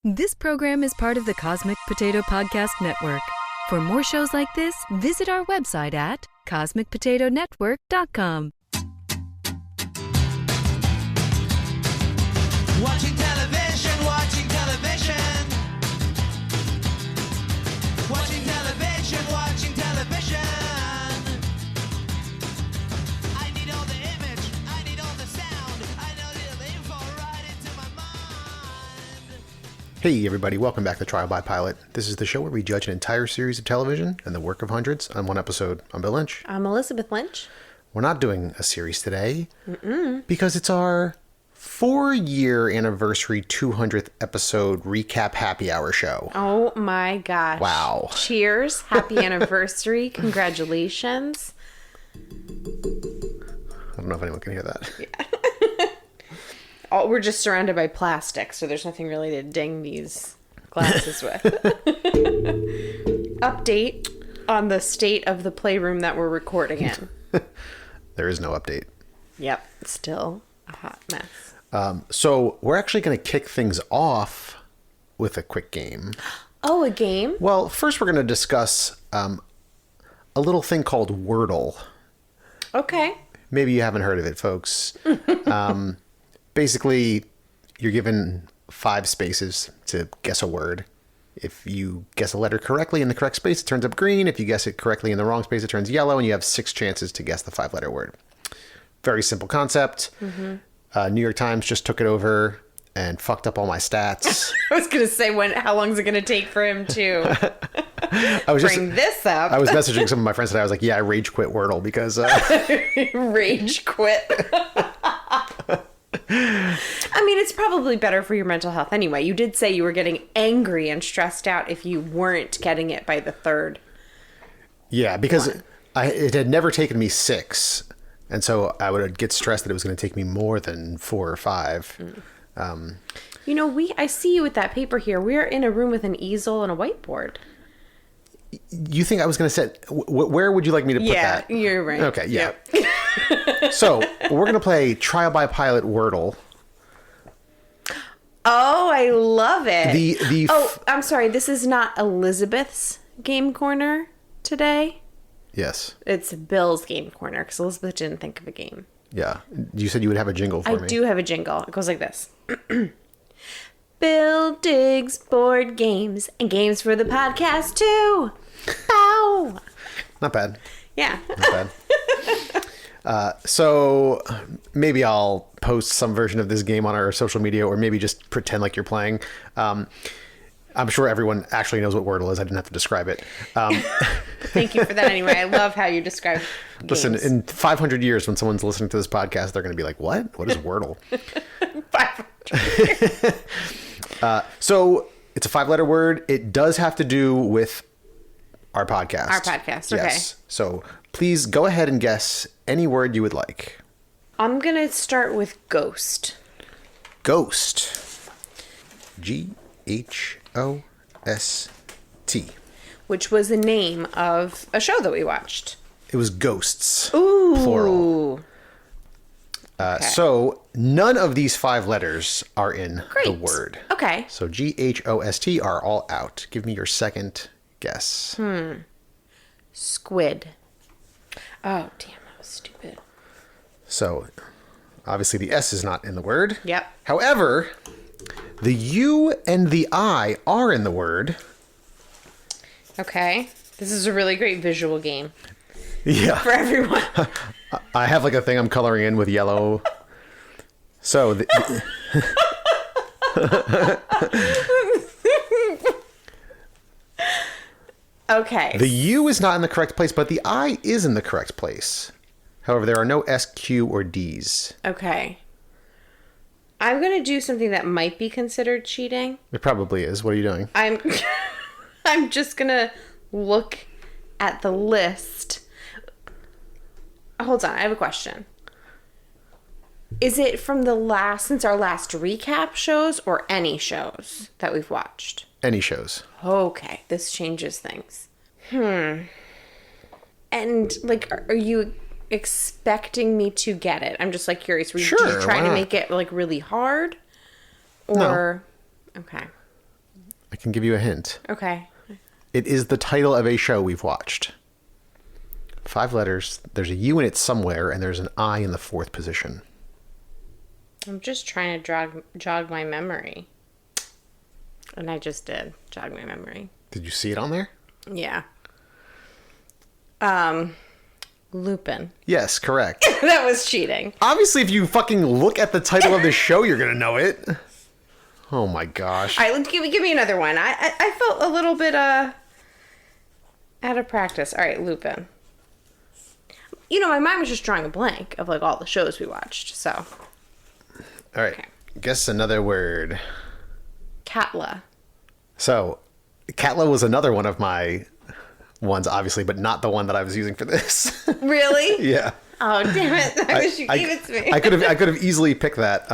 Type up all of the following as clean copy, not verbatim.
This program is part of the Cosmic Potato Podcast Network. For more shows like this, visit our website at cosmicpotatonetwork.com. Watching television, watching television. Watching television, watching television. I need all the image, I need all the sound. I know the info right into my mind. Hey everybody, welcome back to Trial by Pilot. This is the show where we judge an entire series of television and the work of hundreds on one episode. I'm Bill Lynch. I'm Elizabeth Lynch. We're not doing a series today because it's our 4-year anniversary 200th episode recap happy hour show. Oh my gosh. Wow. Cheers. Happy anniversary. Congratulations. I don't know if anyone can hear that. Oh, we're just surrounded by plastic, so there's nothing really to ding these glasses with. Update on the state of the playroom that we're recording in. There is no update. Yep. Still a hot mess. So we're actually going to kick things off with a quick game. Oh, a game? Well, first we're going to discuss a little thing called Wordle. Okay. Maybe you haven't heard of it, folks. Basically, you're given 5 spaces to guess a word. If you guess a letter correctly in the correct space, it turns up green. If you guess it correctly in the wrong space, it turns yellow, and you have 6 chances to guess the 5-letter word. Very simple concept. New York Times just took it over and fucked up all my stats. I was going to say, how long is it going to take for him to bring this up? I was messaging some of my friends today. I was like, yeah, I rage quit Wordle because... Rage quit. I mean, it's probably better for your mental health anyway. You did say you were getting angry and stressed out if you weren't getting it by the 3rd. Yeah, because it had never taken me 6. And so I would get stressed that it was going to take me more than 4 or 5. You know, I see you with that paper here. We're in a room with an easel and a whiteboard. You think I was going to set... where would you like me to put that? Yeah, you're right. Okay, yeah. Yep. So, we're going to play Trial by Pilot Wordle. Oh, I love it. Oh, I'm sorry. This is not Elizabeth's game corner today. Yes. It's Bill's game corner because Elizabeth didn't think of a game. Yeah. You said you would have a jingle for me. I do have a jingle. It goes like this. Bill digs board games and games for the podcast too. Bow. Not bad. Yeah. Not bad. So maybe I'll post some version of this game on our social media, or maybe just pretend like you're playing. I'm sure everyone actually knows what Wordle is. I didn't have to describe it. Thank you for that anyway. I love how you describe games. Listen, in 500 years, when someone's listening to this podcast, they're going to be like, what? What is Wordle? 500 years. So it's a 5-letter word. It does have to do with our podcast. Our podcast, okay. Yes. So please go ahead and guess any word you would like. I'm going to start with ghost. Ghost. Ghost. Which was the name of a show that we watched. It was Ghosts. Ooh. Plural. Okay. So none of these 5 letters are in Great. the word. Okay. So Ghost are all out. Give me your second guess. Squid. Oh, damn, that was stupid. So obviously the S is not in the word. Yep. However, the U and the I are in the word. Okay. This is a really great visual game Yeah. for everyone. I have like a thing I'm coloring in with yellow. So Okay. the U is not in the correct place, but the I is in the correct place. However, there are no S, Q, or Ds. Okay. I'm going to do something that might be considered cheating. It probably is. What are you doing? I'm just going to look at the list. Hold on, I have a question. Is it from since our last recap shows or any shows that we've watched? Any shows. Okay, this changes things. And like, are you expecting me to get it? I'm just like curious. Were you Sure, trying why to not? make it like really hard? Or okay. I can give you a hint. Okay. It is the title of a show we've watched. 5 letters. There's a U in it somewhere, and there's an I in the 4th position. I'm just trying to jog my memory. And I just did jog my memory. Did you see it on there? Yeah. Lupin. Yes, correct. That was cheating. Obviously, if you fucking look at the title of the show, you're gonna know it. Oh my gosh. All right, give me another one. I felt a little bit out of practice. All right, Lupin. You know, my mind was just drawing a blank of like all the shows we watched. So. All right. Okay. Guess another word. Katla. So, Katla was another one of my ones, obviously, but not the one that I was using for this. Really? Yeah. Oh, damn it. I wish you gave it to me. I could have easily picked that.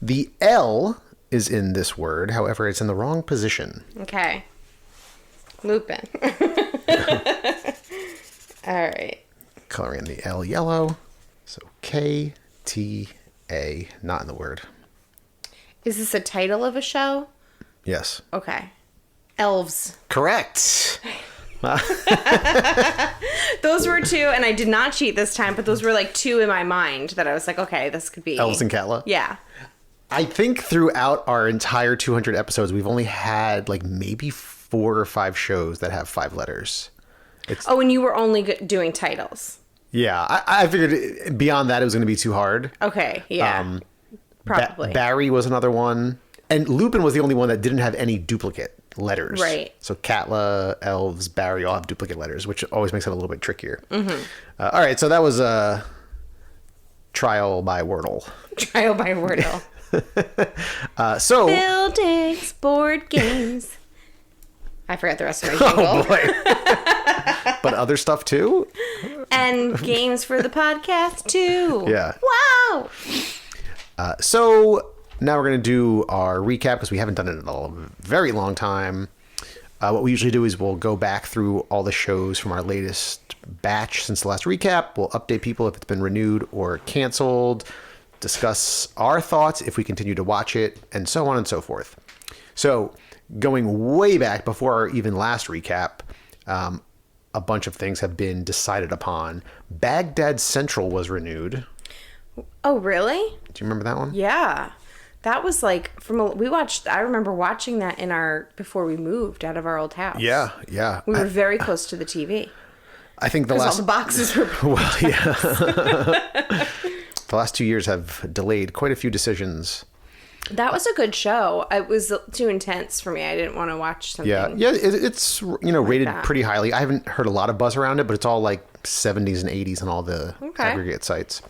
The L is in this word. However, it's in the wrong position. Okay. Lupin. All right. Coloring the L yellow. So K-T-A, not in the word. Is this a title of a show? Yes. Okay. Elves. Correct. Those were 2, and I did not cheat this time, but those were like 2 in my mind that I was like, okay, this could be. Elves and Katla? Yeah. I think throughout our entire 200 episodes, we've only had like maybe 4 or 5 shows that have 5 letters. Oh, and you were only doing titles. Yeah, I figured beyond that it was going to be too hard. Okay, yeah. Probably. Barry was another one. And Lupin was the only one that didn't have any duplicate letters. Right. So Katla, Elves, Barry all have duplicate letters, which always makes it a little bit trickier. Mm-hmm. All right, so that was a trial by Wordle. Trial by Wordle. So Buildings, board games. I forgot the rest of my jingle. Oh boy. But other stuff too? And games for the podcast too. Yeah. Wow. So now we're going to do our recap because we haven't done it in a very long time. What we usually do is we'll go back through all the shows from our latest batch since the last recap. We'll update people if it's been renewed or canceled, discuss our thoughts if we continue to watch it, and so on and so forth. So going way back before our even last recap, a bunch of things have been decided upon. Baghdad Central was renewed. Oh, really? Do you remember that one? Yeah. That was like I remember watching that before we moved out of our old house. Yeah, yeah. We were very close to the TV. I think the Because last all the boxes were. well, yeah. The last 2 years have delayed quite a few decisions. That was a good show. It was too intense for me. I didn't want to watch something. Yeah, it's rated that. pretty highly. I haven't heard a lot of buzz around it, but it's all like 70s and 80s on all the aggregate sites.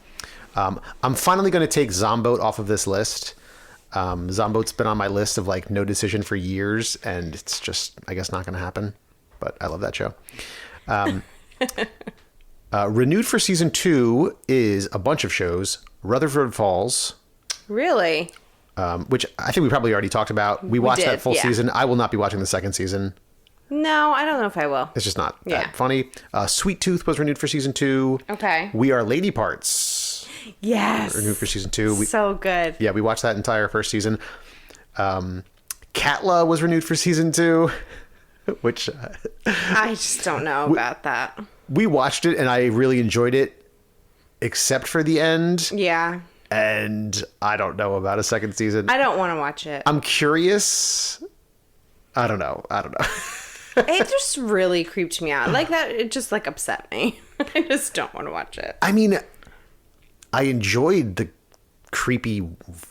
I'm finally going to take Zomboat off of this list. Zomboat's been on my list of like no decision for years, and it's just, I guess, not going to happen. But I love that show. Renewed for season 2 is a bunch of shows. Rutherford Falls, Really? which I think we probably already talked about. We watched did, that full yeah. season. I will not be watching the second season. No, I don't know if I will. It's just not Yeah. that funny. Sweet Tooth was renewed for season 2. Okay. We Are Lady Parts Yes. renewed for season 2. So good. Yeah, we watched that entire first season. Katla was renewed for season 2, which I just don't know about that. we watched it and I really enjoyed it, except for the end. Yeah. And I don't know about a second season. I don't want to watch it. I'm curious. I don't know. It just really creeped me out. Like that, it just like upset me. I just don't want to watch it. I mean, I enjoyed the creepy,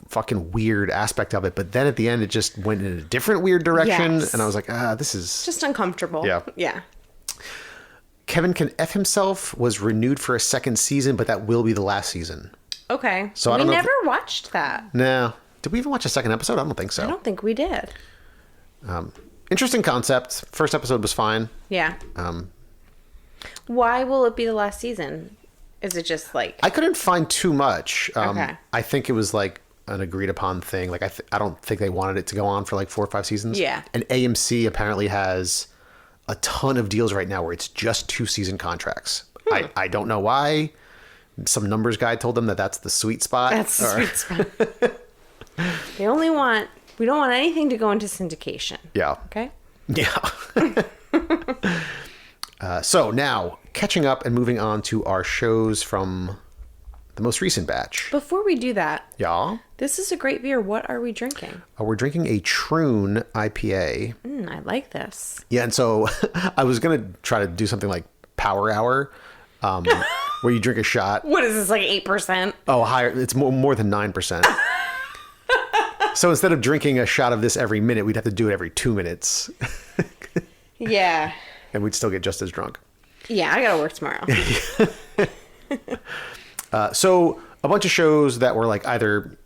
fucking weird aspect of it, but then at the end, it just went in a different weird direction, Yes. and I was like, this is Just uncomfortable. Yeah. Yeah. Kevin Can F Himself was renewed for a second season, but that will be the last season. Okay. So I we don't know if- never watched that. No. Did we even watch a second episode? I don't think so. I don't think we did. Interesting concept. First episode was fine. Yeah. Why will it be the last season? Is it just like I couldn't find too much. Okay. I think it was like an agreed upon thing. Like I don't think they wanted it to go on for like 4 or 5 seasons. Yeah. And AMC apparently has a ton of deals right now where it's just 2-season contracts. I don't know why. Some numbers guy told them that that's the sweet spot. That's the sweet spot. They only want We don't want anything to go into syndication. Yeah. Okay? Yeah. So now, catching up and moving on to our shows from the most recent batch. Before we do that, Yeah. this is a great beer. What are we drinking? We're drinking a Troon IPA. I like this. Yeah, and so I was going to try to do something like Power Hour, where you drink a shot. What is this, like 8%? Oh, higher. It's more than 9%. So instead of drinking a shot of this every minute, we'd have to do it every 2 minutes. Yeah. And we'd still get just as drunk. Yeah, I gotta work tomorrow. So a bunch of shows that were like either,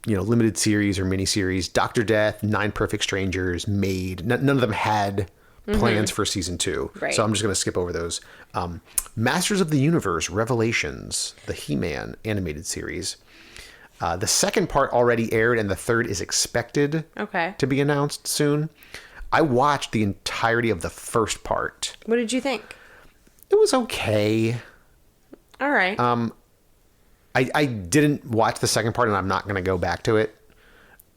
limited series or miniseries. Dr. Death, Nine Perfect Strangers, Maid. None of them had plans for season 2. Right. So I'm just going to skip over those. Masters of the Universe, Revelations, the He-Man animated series. The second part already aired and the third is expected to be announced soon. I watched the entirety of the first part. What did you think? It was okay. All right. I didn't watch the second part and I'm not going to go back to it.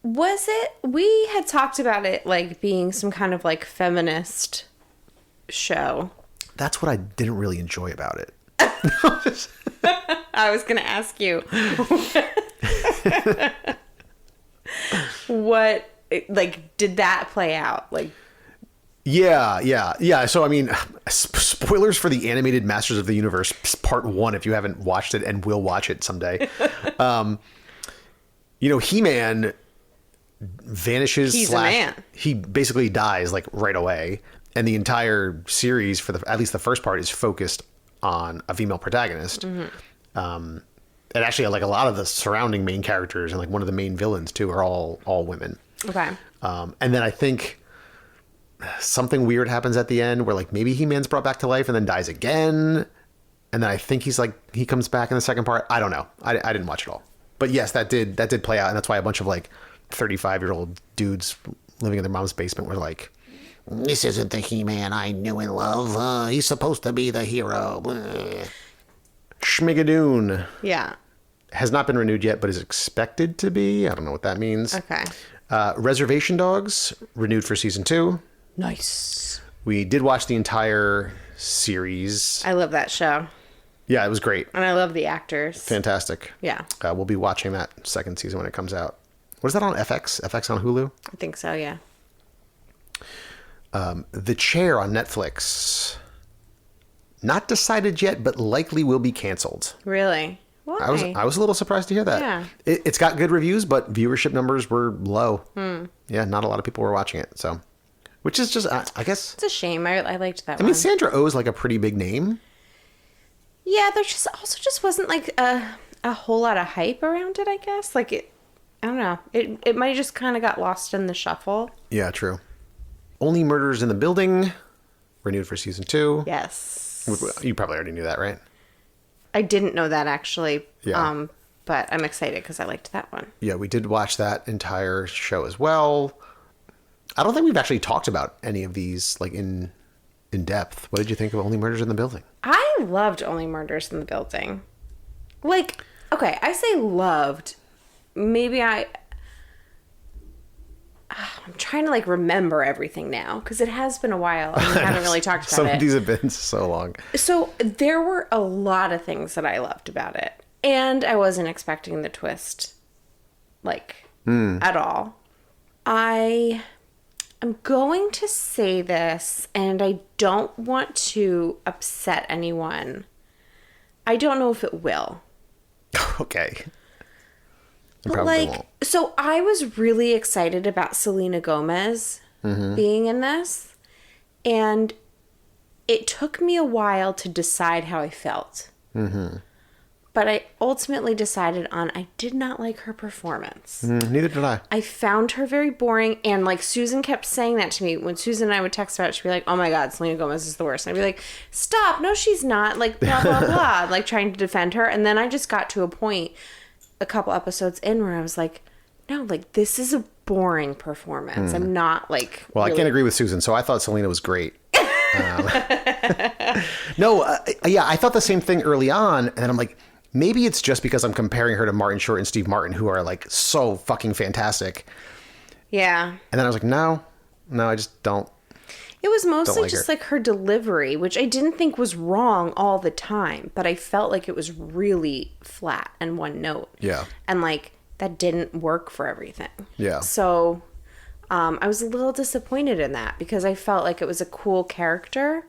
Was it? We had talked about it like being some kind of like feminist show. That's what I didn't really enjoy about it. I was going to ask you. What, like, did that play out? Like, Yeah. So, I mean, spoilers for the animated Masters of the Universe Part 1 if you haven't watched it and will watch it someday. He-Man vanishes. He's a man. He basically dies, like, right away. And the entire series, for at least the first part, is focused on a female protagonist. And actually, like, a lot of the surrounding main characters and, like, one of the main villains, too, are all women. okay. And then I think something weird happens at the end where like maybe He-Man's brought back to life and then dies again. And then I think he comes back in the second part. I don't know. I didn't watch it all. But yes, that did play out. And that's why a bunch of like 35-year-old dudes living in their mom's basement were like, this isn't the He-Man I knew and love. He's supposed to be the hero. Schmigadoon. Yeah. Has not been renewed yet, but is expected to be. I don't know what that means. Okay. Reservation Dogs, renewed for season 2. Nice. We did watch the entire series. I love that show. Yeah, it was great. And I love the actors. Fantastic. Yeah. We'll be watching that second season when it comes out. What is that on FX? FX on Hulu? I think so, yeah. The Chair on Netflix. Not decided yet, but likely will be canceled. Really? Why? I was a little surprised to hear that. Yeah. It's got good reviews, but viewership numbers were low. Yeah, not a lot of people were watching it. So, which is just, I guess. It's a shame. I liked that I one. mean, Sandra Oh is like a pretty big name. Yeah, there just wasn't like a whole lot of hype around it, I guess. Like I don't know. It might have just kind of got lost in the shuffle. Yeah, true. Only Murders in the Building, renewed for season 2. Yes. You probably already knew that, right? I didn't know that actually. Yeah. But I'm excited because I liked that one. Yeah, we did watch that entire show as well. I don't think we've actually talked about any of these like in depth. What did you think of Only Murders in the Building? I loved Only Murders in the Building. Like, okay, I say loved. Maybe I'm trying to like remember everything now because it has been a while and we haven't really talked about Some it. of these have been so long. So there were a lot of things that I loved about it. And I wasn't expecting the twist, like, at all. I am going to say this, and I don't want to upset anyone. I don't know if it will. Okay. It But probably like, won't. so I was really excited about Selena Gomez being in this. And it took me a while to decide how I felt. But I ultimately decided on I did not like her performance. Neither did I. I found her very boring. And like Susan kept saying that to me. When Susan and I would text about it, she'd be like, oh my God, Selena Gomez is the worst. And I'd be like, stop. No, she's not. Like, blah, blah, blah. Like trying to defend her. And then I just got to a point a couple episodes in where I was like, no, like this is a boring performance. I'm not like. Well, really... I can't agree with Susan, so I thought Selena was great. No, yeah, I thought the same thing early on. And then I'm like, maybe it's just because I'm comparing her to Martin Short and Steve Martin, who are like so fucking fantastic. Yeah. And then I was like, no, I just don't. It was mostly like just her. like her delivery, which I didn't think was wrong all the time, but I felt like it was really flat and one note. Yeah. And like that didn't work for everything. Yeah. So I was a little disappointed in that because I felt like it was a cool character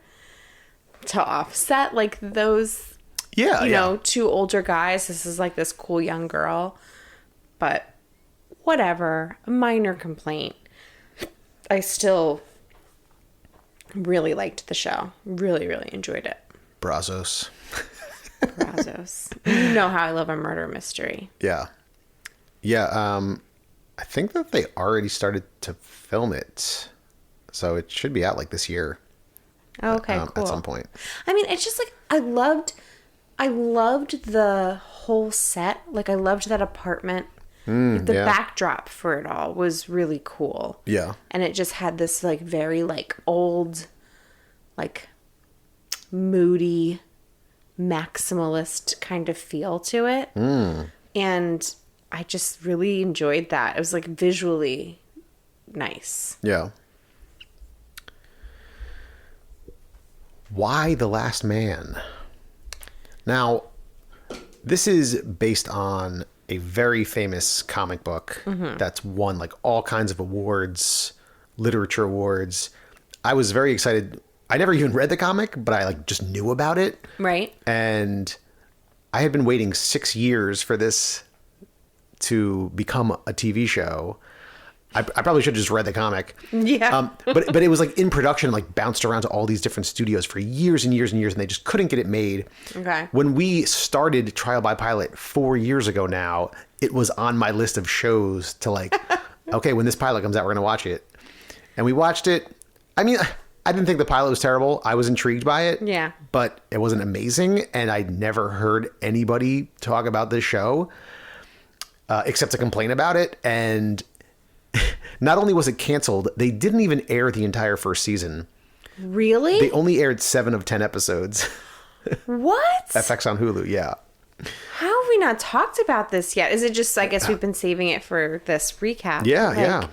to offset like those, Yeah. you know, two older guys. This is like this cool young girl. But whatever, a minor complaint. I still really liked the show. Really, really enjoyed it. Brazos. Brazos. You know how I love a murder mystery. Yeah. Yeah. I think that they already started to film it. So it should be out like this year. Okay, cool. At some point. I mean, it's just like I loved the whole set. Like I loved that apartment. The yeah. backdrop for it all was really cool. Yeah. And it just had this like very like old, like moody, maximalist kind of feel to it. And I just really enjoyed that. It was like visually nice. Yeah. Why The Last Man? Now, this is based on a very famous comic book that's won like all kinds of awards, literature awards. I was very excited. I never even read the comic, but I like just knew about it. Right. And I had been waiting 6 years for this to become a TV show. I probably should have just read the comic. Yeah. But it was like in production, like bounced around to all these different studios for years and years and years, and they just couldn't get it made. Okay. When we started Trial by Pilot 4 years ago now, it was on my list of shows to like, okay, when this pilot comes out, we're going to watch it. And we watched it. I mean, I didn't think the pilot was terrible. I was intrigued by it. Yeah. But it wasn't amazing, and I'd never heard anybody talk about this show except to complain about it. And not only was it canceled, they didn't even air the entire first season. Really? They only aired 7 of 10 episodes. What? FX on Hulu, yeah. How have we not talked about this yet? Is it just, I guess we've been saving it for this recap? Yeah, Like, yeah.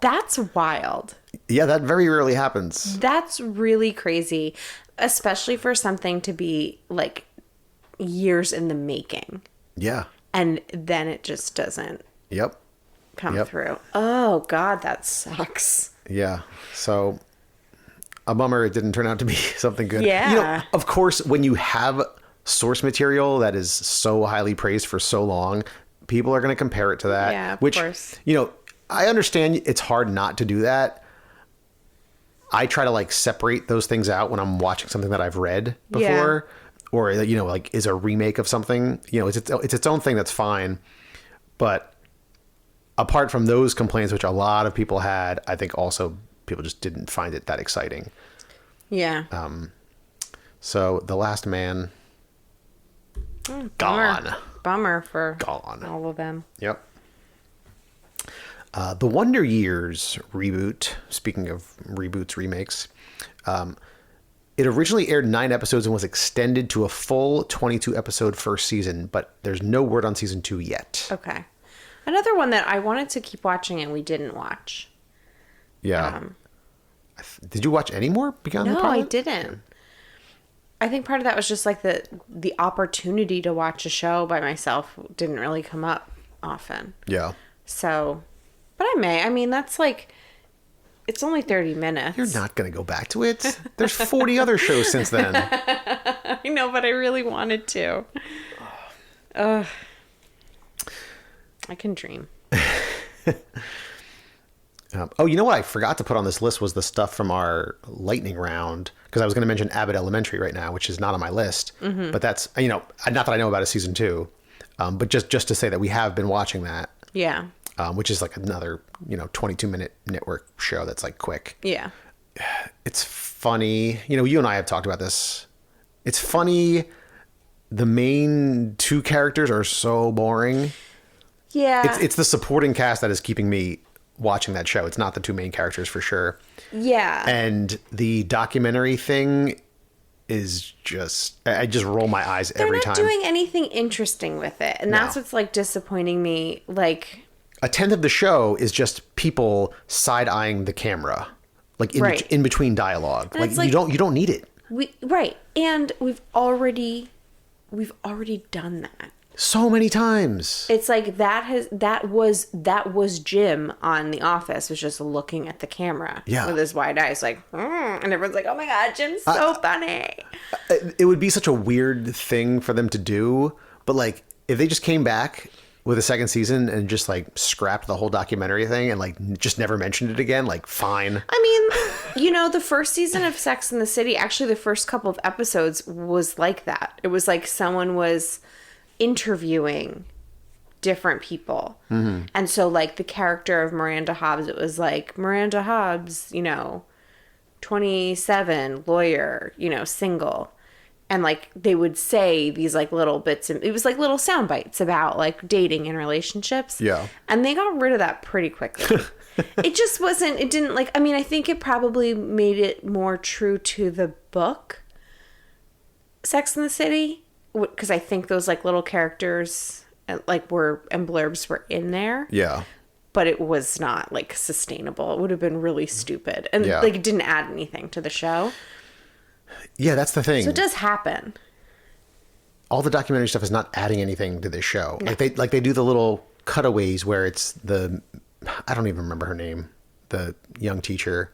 That's wild. Yeah, that very rarely happens. That's really crazy, especially for something to be like years in the making. Yeah. And then it just doesn't Yep. come through. Oh, God, that sucks. Yeah. So a bummer it didn't turn out to be something good. Yeah. You know, of course, when you have source material that is so highly praised for so long, people are going to compare it to that. Yeah, of which, course. you know, I understand it's hard not to do that. I try to like separate those things out when I'm watching something that I've read before, or, you know, like is a remake of something, you know, it's its own thing. That's fine. But apart from those complaints, which a lot of people had, I think also people just didn't find it that exciting. Yeah. So The Last Man, Bummer. gone. Bummer for Gone. all of them. Yep. The Wonder Years reboot, speaking of reboots, remakes, it originally aired 9 episodes and was extended to a full 22 episode first season, but there's no word on season 2 yet. Okay. Another one that I wanted to keep watching and we didn't watch. Yeah. Did you watch any more beyond the No, pilot? I didn't. I think part of that was just like the opportunity to watch a show by myself didn't really come up often. Yeah. So, but I may. I mean, that's like, it's only 30 minutes. You're not going to go back to it. There's 40 other shows since then. I know, but I really wanted to. Ugh. I can dream. Oh, you know what I forgot to put on this list was the stuff from our lightning round, because I was going to mention Abbott Elementary right now, which is not on my list. Mm-hmm. But that's, you know, not that I know about a season 2, but just to say that we have been watching that, Yeah. which is like another, you know, 22-minute network show that's like quick. Yeah. It's funny. You know, you and I have talked about this. It's funny. The main 2 characters are so boring. Yeah. It's the supporting cast that is keeping me watching that show. It's not the 2 main characters for sure. Yeah. And the documentary thing is just, I just roll my eyes They're every not time. doing anything interesting with it. And that's No. what's like disappointing me. Like, a tenth of the show is just people side-eyeing the camera, like Right. in between dialogue. And Like, it's like- you don't need it. Right. And we've already done that. So many times. It's like that was Jim on The Office, was just looking at the camera Yeah. with his wide eyes, like, and everyone's like, oh my god, Jim's so funny. It would be such a weird thing for them to do, but like if they just came back with a second season and just like scrapped the whole documentary thing and like just never mentioned it again, like fine. I mean, the first season of Sex and the City, actually the first couple of episodes was like that. It was like someone was interviewing different people. Mm-hmm. And so like the character of Miranda Hobbs, it was like Miranda Hobbs, 27, lawyer, single. And like they would say these like little bits, and it was like little sound bites about like dating and relationships. Yeah. And they got rid of that pretty quickly. It just wasn't, it didn't like, I mean, I think it probably made it more true to the book, Sex and the City, because I think those like little characters like and blurbs were in there. Yeah. But it was not like sustainable. It would have been really stupid. And Yeah. like it didn't add anything to the show. Yeah, that's the thing. So it does happen. All the documentary stuff is not adding anything to this show. No. Like they do the little cutaways where it's I don't even remember her name, the young teacher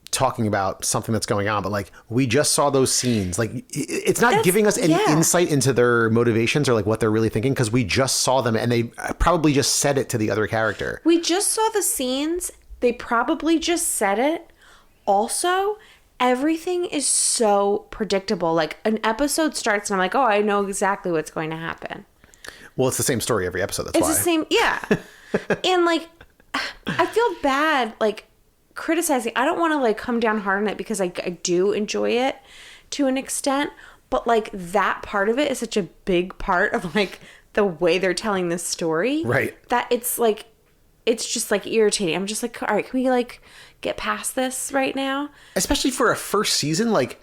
talking about something that's going on, but like we just saw those scenes. Like it's not giving us any insight into their motivations or like what they're really thinking, because we just saw them and they probably just said it to the other character. We just saw the scenes. They probably just said it. Also, everything is so predictable. Like an episode starts and I'm like, oh, I know exactly what's going to happen. Well, it's the same story every episode. That's why. It's the same. Yeah. And like, I feel bad, like criticizing. I don't want to like come down hard on it because I do enjoy it to an extent, but like that part of it is such a big part of like the way they're telling this story. Right. That it's like, it's just like irritating. I'm just like, all right, can we like get past this right now? Especially for a first season, like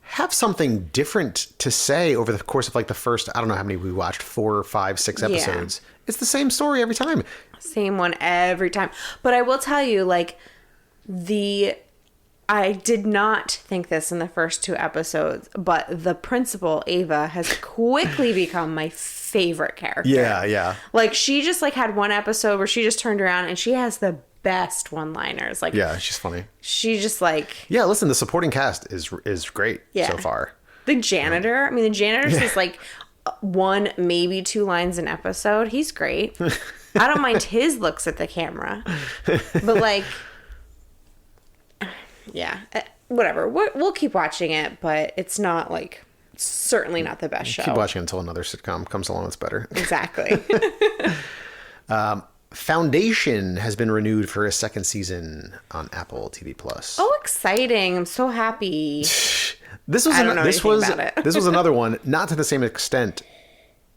have something different to say over the course of like the first, I don't know how many we watched, 4, 5, 6 episodes. Yeah. It's the same story every time. Same one every time. But I will tell you, like, I did not think this in the first 2 episodes, but the principal, Ava, has quickly become my favorite character. Yeah, yeah. Like, she just, like, had one episode where she just turned around and she has the best one-liners. Like, yeah, she's funny. She just, like... Yeah, listen, the supporting cast is great so far. The janitor, I mean, the janitor is like 1, maybe 2 lines an episode. He's great. I don't mind his looks at the camera. But, like... Yeah, whatever. We'll keep watching it, but it's not like, certainly not the best show. Keep watching until another sitcom comes along that's better. Exactly. Foundation has been renewed for a second season on Apple TV Plus. Oh, exciting. I'm so happy. This was another one, not to the same extent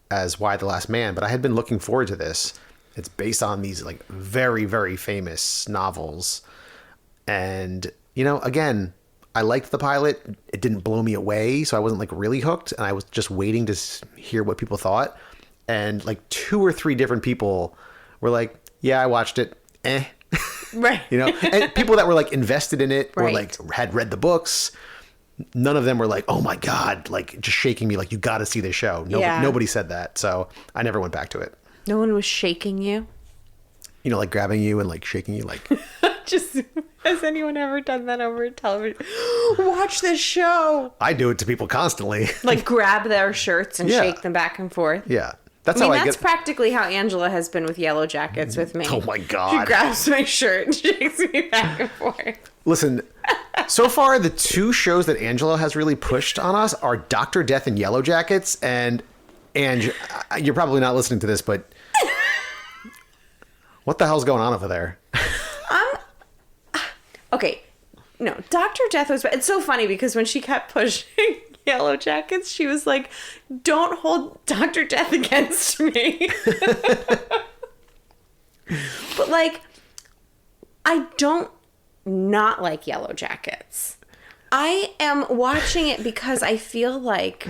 as Why the Last Man, but I had been looking forward to this. It's based on these like very, very famous novels. And again, I liked the pilot. It didn't blow me away, so I wasn't like really hooked. And I was just waiting to hear what people thought. And like 2 or 3 different people were like, "Yeah, I watched it. Right. And people that were like invested in it or Right. like had read the books. None of them were like, "Oh my God," like just shaking me like, "You got to see this show." Nobody said that, so I never went back to it. No one was shaking you? Like grabbing you and like shaking you like. Just, has anyone ever done that over television? Watch this show. I do it to people constantly. Like grab their shirts and Yeah. shake them back and forth. Yeah. That's how I that's get. practically how Angela has been with Yellowjackets with me. Oh my She God. grabs my shirt and shakes me back and forth. Listen, so far the 2 shows that Angela has really pushed on us are Dr. Death and Yellowjackets. And you're probably not listening to this, but what the hell's going on over there? Okay, no, Dr. Death was... It's so funny because when she kept pushing Yellowjackets, she was like, don't hold Dr. Death against me. But, like, I don't not like Yellowjackets. I am watching it because I feel like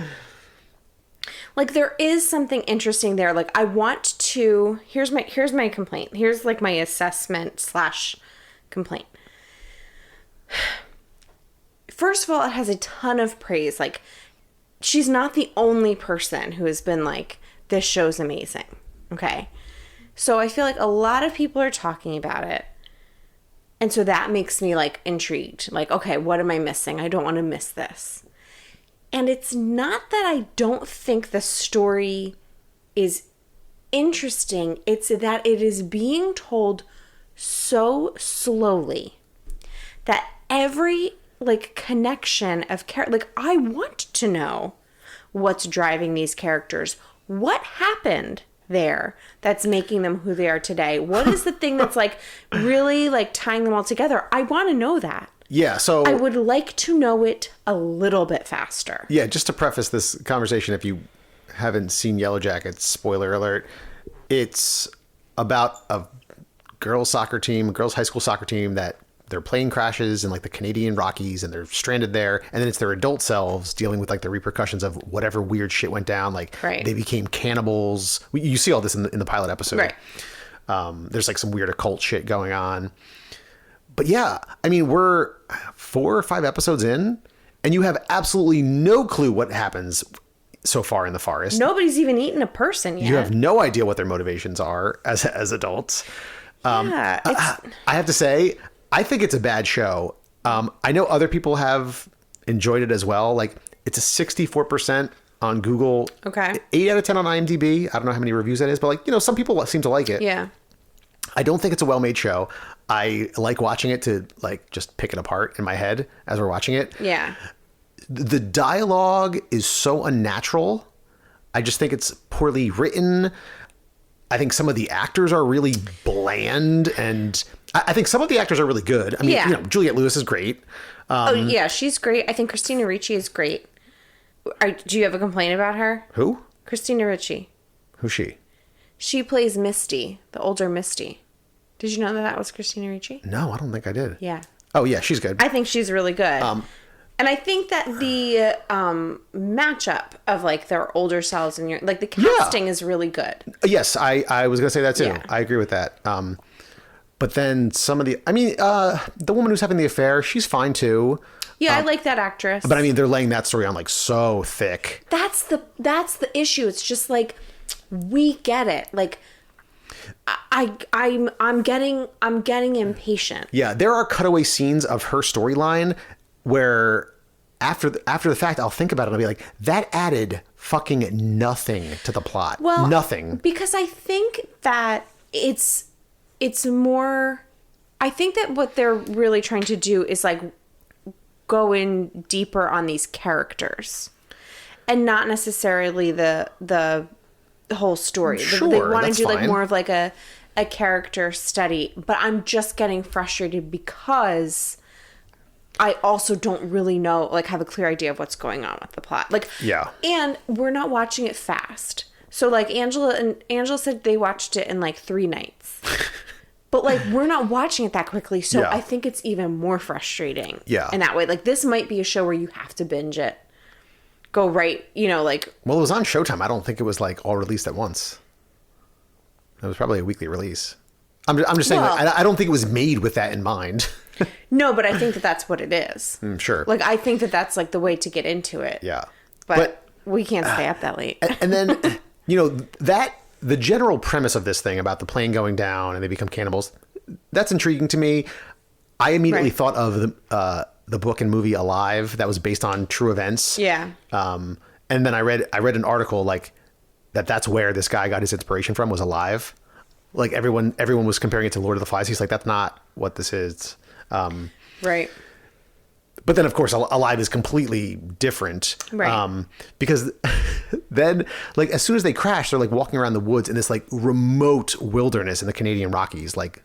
Like, there is something interesting there. Like, I want to... Here's my complaint. Here's, like, my assessment / complaint. First of all, it has a ton of praise. Like, she's not the only person who has been like, this show's amazing. Okay? So I feel like a lot of people are talking about it. And so that makes me, like, intrigued. Like, okay, what am I missing? I don't want to miss this. And it's not that I don't think the story is interesting. It's that it is being told so slowly that every, like, connection of like, I want to know what's driving these characters. What happened there that's making them who they are today? What is the thing that's, like, really, like, tying them all together? I want to know that. Yeah, so... I would like to know it a little bit faster. Yeah, just to preface this conversation, if you haven't seen Yellowjackets, spoiler alert, it's about a girls' high school soccer team that their plane crashes in, like, the Canadian Rockies, and they're stranded there, and then it's their adult selves dealing with, like, the repercussions of whatever weird shit went down. Like, right. They became cannibals. You see all this in the pilot episode. Right. There's, like, some weird occult shit going on. But yeah, I mean, we're 4 or 5 episodes in, and you have absolutely no clue what happens so far in the forest. Nobody's even eaten a person yet. You have no idea what their motivations are as adults. Yeah, I have to say, I think it's a bad show. I know other people have enjoyed it as well. Like, it's a 64% on Google. Okay. 8 out of 10 on IMDb. I don't know how many reviews that is, but, like, you know, some people seem to like it. Yeah. I don't think it's a well-made show. I like watching it to, like, just pick it apart in my head as we're watching it. Yeah. The dialogue is so unnatural. I just think it's poorly written. I think some of the actors are really bland, and I think some of the actors are really good. I mean, Yeah. you know, Juliette Lewis is great. Oh, yeah, she's great. I think Christina Ricci is great. Do you have a complaint about her? Who? Christina Ricci. Who's she? She plays Misty, the older Misty. Did you know that was Christina Ricci? No, I don't think I did. Yeah. Oh, yeah, she's good. I think she's really good. And I think that the matchup of, like, their older selves and like, the casting is really good. Yes, I was going to say that too. Yeah. I agree with that. But then some of the, I mean, the woman who's having the affair, she's fine too. Yeah, I like that actress. But I mean, they're laying that story on, like, so thick. That's the issue. It's just like, we get it. Like, I'm getting impatient. Yeah, there are cutaway scenes of her storyline where after the fact, I'll think about it and I'll be like, that added fucking nothing to the plot. Well, nothing. Because I think that it's more, I think that what they're really trying to do is, like, go in deeper on these characters and not necessarily the whole story. Sure, they want to that's do, like, fine. more of, like, a character study, but I'm just getting frustrated because I also don't really know, like, have a clear idea of what's going on with the plot. Like, Yeah. And we're not watching it fast. So, like, Angela said they watched it in, like, 3 nights. But, like, we're not watching it that quickly, so Yeah. I think it's even more frustrating. Yeah. In that way. Like, this might be a show where you have to binge it. Go right, you know, like... Well, it was on Showtime. I don't think it was, like, all released at once. It was probably a weekly release. I'm just saying, Well- like, I don't think it was made with that in mind. No, but I think that that's what it is. Sure. Like, I think that that's, like, the way to get into it. Yeah. But we can't stay up that late. And then, you know, the general premise of this thing about the plane going down and they become cannibals, that's intriguing to me. I immediately Right. thought of the book and movie Alive that was based on true events. Yeah. And then I read an article, like, that's where this guy got his inspiration from, was Alive. Like, everyone was comparing it to Lord of the Flies. He's like, that's not what this is. Right. But then, of course, Alive is completely different. Right. Because then, like, as soon as they crash, they're, like, walking around the woods in this, like, remote wilderness in the Canadian Rockies, like,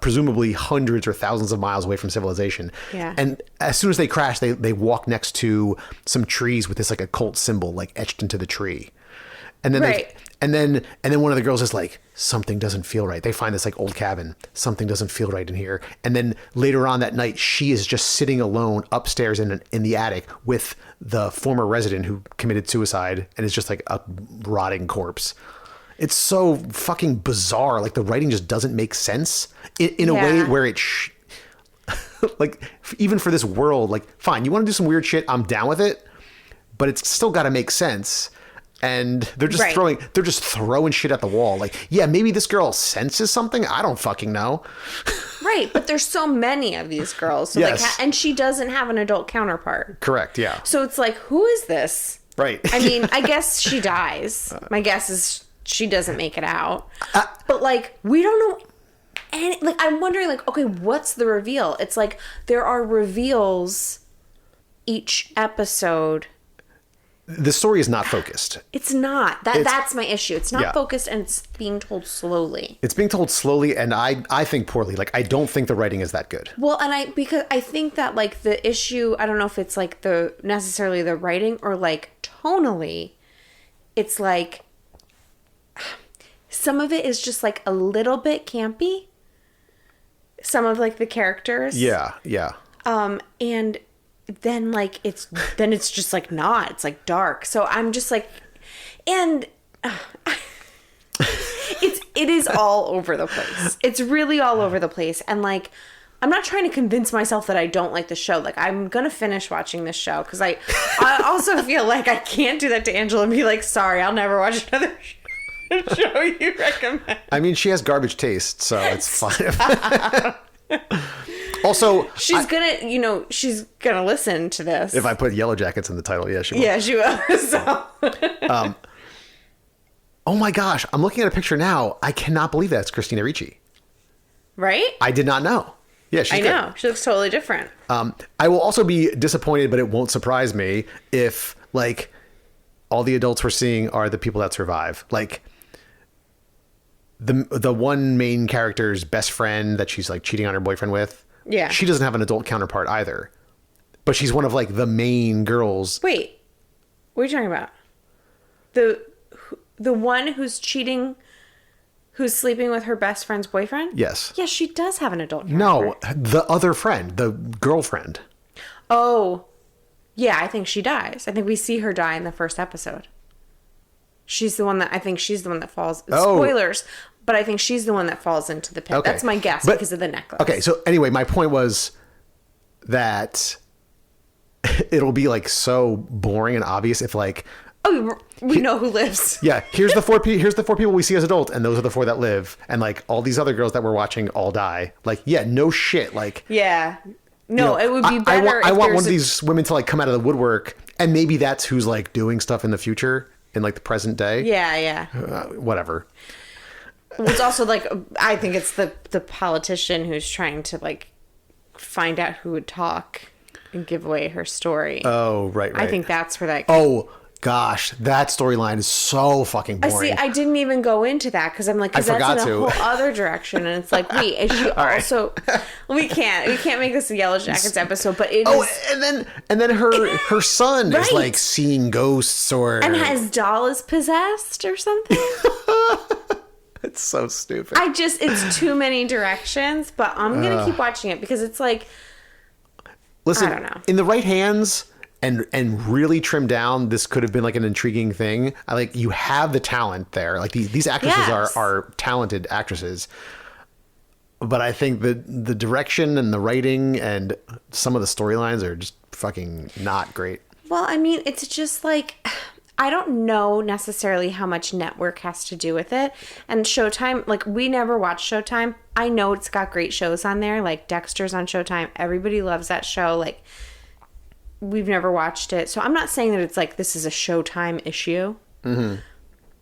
presumably hundreds or thousands of miles away from civilization. Yeah. And as soon as they crash, they walk next to some trees with this, like, occult symbol, like, etched into the tree. And then Right. And then one of the girls is like, something doesn't feel right. They find this like old cabin. Something doesn't feel right in here. And then later on that night, she is just sitting alone upstairs in the attic with the former resident who committed suicide and is just like a rotting corpse. It's so fucking bizarre. Like the writing just doesn't make sense in a way where it like even for this world, like fine, you want to do some weird shit, I'm down with it, but it's still got to make sense. And they're just throwing shit at the wall. Like, yeah, maybe this girl senses something. I don't fucking know. Right, but there's so many of these girls. So yes. and she doesn't have an adult counterpart. Correct, yeah. So it's like, who is this? Right. I mean, I guess she dies. My guess is she doesn't make it out. But like, we don't know. And like, I'm wondering, like, okay, what's the reveal? It's like there are reveals each episode. The story is not focused. It's not. That's my issue. It's not focused, and it's being told slowly. It's being told slowly, and I think poorly. Like, I don't think the writing is that good. Well, and because I think that like the issue, I don't know if it's like necessarily the writing or like tonally, it's like some of it is just like a little bit campy. Some of like the characters. Yeah. And then like it's just like not, it's like dark. So I'm just like, and it is all over the place. It's really all over the place. And like, I'm not trying to convince myself that I don't like the show. Like, I'm gonna finish watching this show because I also feel like I can't do that to Angela and be like, sorry, I'll never watch another show you recommend. I mean, she has garbage taste, so it's fine. Also, she's gonna listen to this. If I put Yellowjackets in the title, yeah, she will. Yeah, she will. So. Oh my gosh, I'm looking at a picture now. I cannot believe that's Christina Ricci. Right? I did not know. Yeah, she's I know. Good. She looks totally different. I will also be disappointed, but it won't surprise me if like all the adults we're seeing are the people that survive. Like the one main character's best friend that she's like cheating on her boyfriend with. Yeah. She doesn't have an adult counterpart either. But she's one of like the main girls. Wait. What are you talking about? The one who's cheating, who's sleeping with her best friend's boyfriend? Yes. Yeah, she does have an adult counterpart. No, the other friend, the girlfriend. Oh. Yeah, I think she dies. I think we see her die in the first episode. She's the one that falls. Spoilers. But I think she's the one that falls into the pit. Okay. That's my guess because of the necklace. Okay, so anyway, my point was that it'll be like so boring and obvious if like... Oh, we know who lives. Yeah, here's the four people we see as adults, and those are the four that live. And like all these other girls that we're watching all die. Like, yeah, no shit. Like, yeah. No, it would be better I want one of these women to like come out of the woodwork, and maybe that's who's like doing stuff in the future, in like the present day. Yeah. Whatever. It's also like, I think it's the politician who's trying to like find out who would talk and give away her story. Oh, right. I think that's where that... Oh, gosh. That storyline is so fucking boring. I didn't even go into that because I'm like, because that's in a whole other direction. And it's like, wait, is she also... Right. We can't make this a Yellowjackets episode, but it is... And then her son is like seeing ghosts or... And his doll is possessed or something. It's so stupid. It's too many directions, but I'm going to keep watching it because it's like, listen, I don't know. In the right hands and really trimmed down, this could have been like an intriguing thing. You have the talent there. Like these actresses are talented actresses. But I think the direction and the writing and some of the storylines are just fucking not great. Well, I mean, it's just like... I don't know necessarily how much network has to do with it. And Showtime, like, we never watch Showtime. I know it's got great shows on there, like Dexter's on Showtime. Everybody loves that show. Like, we've never watched it. So I'm not saying that it's like this is a Showtime issue. Mm-hmm.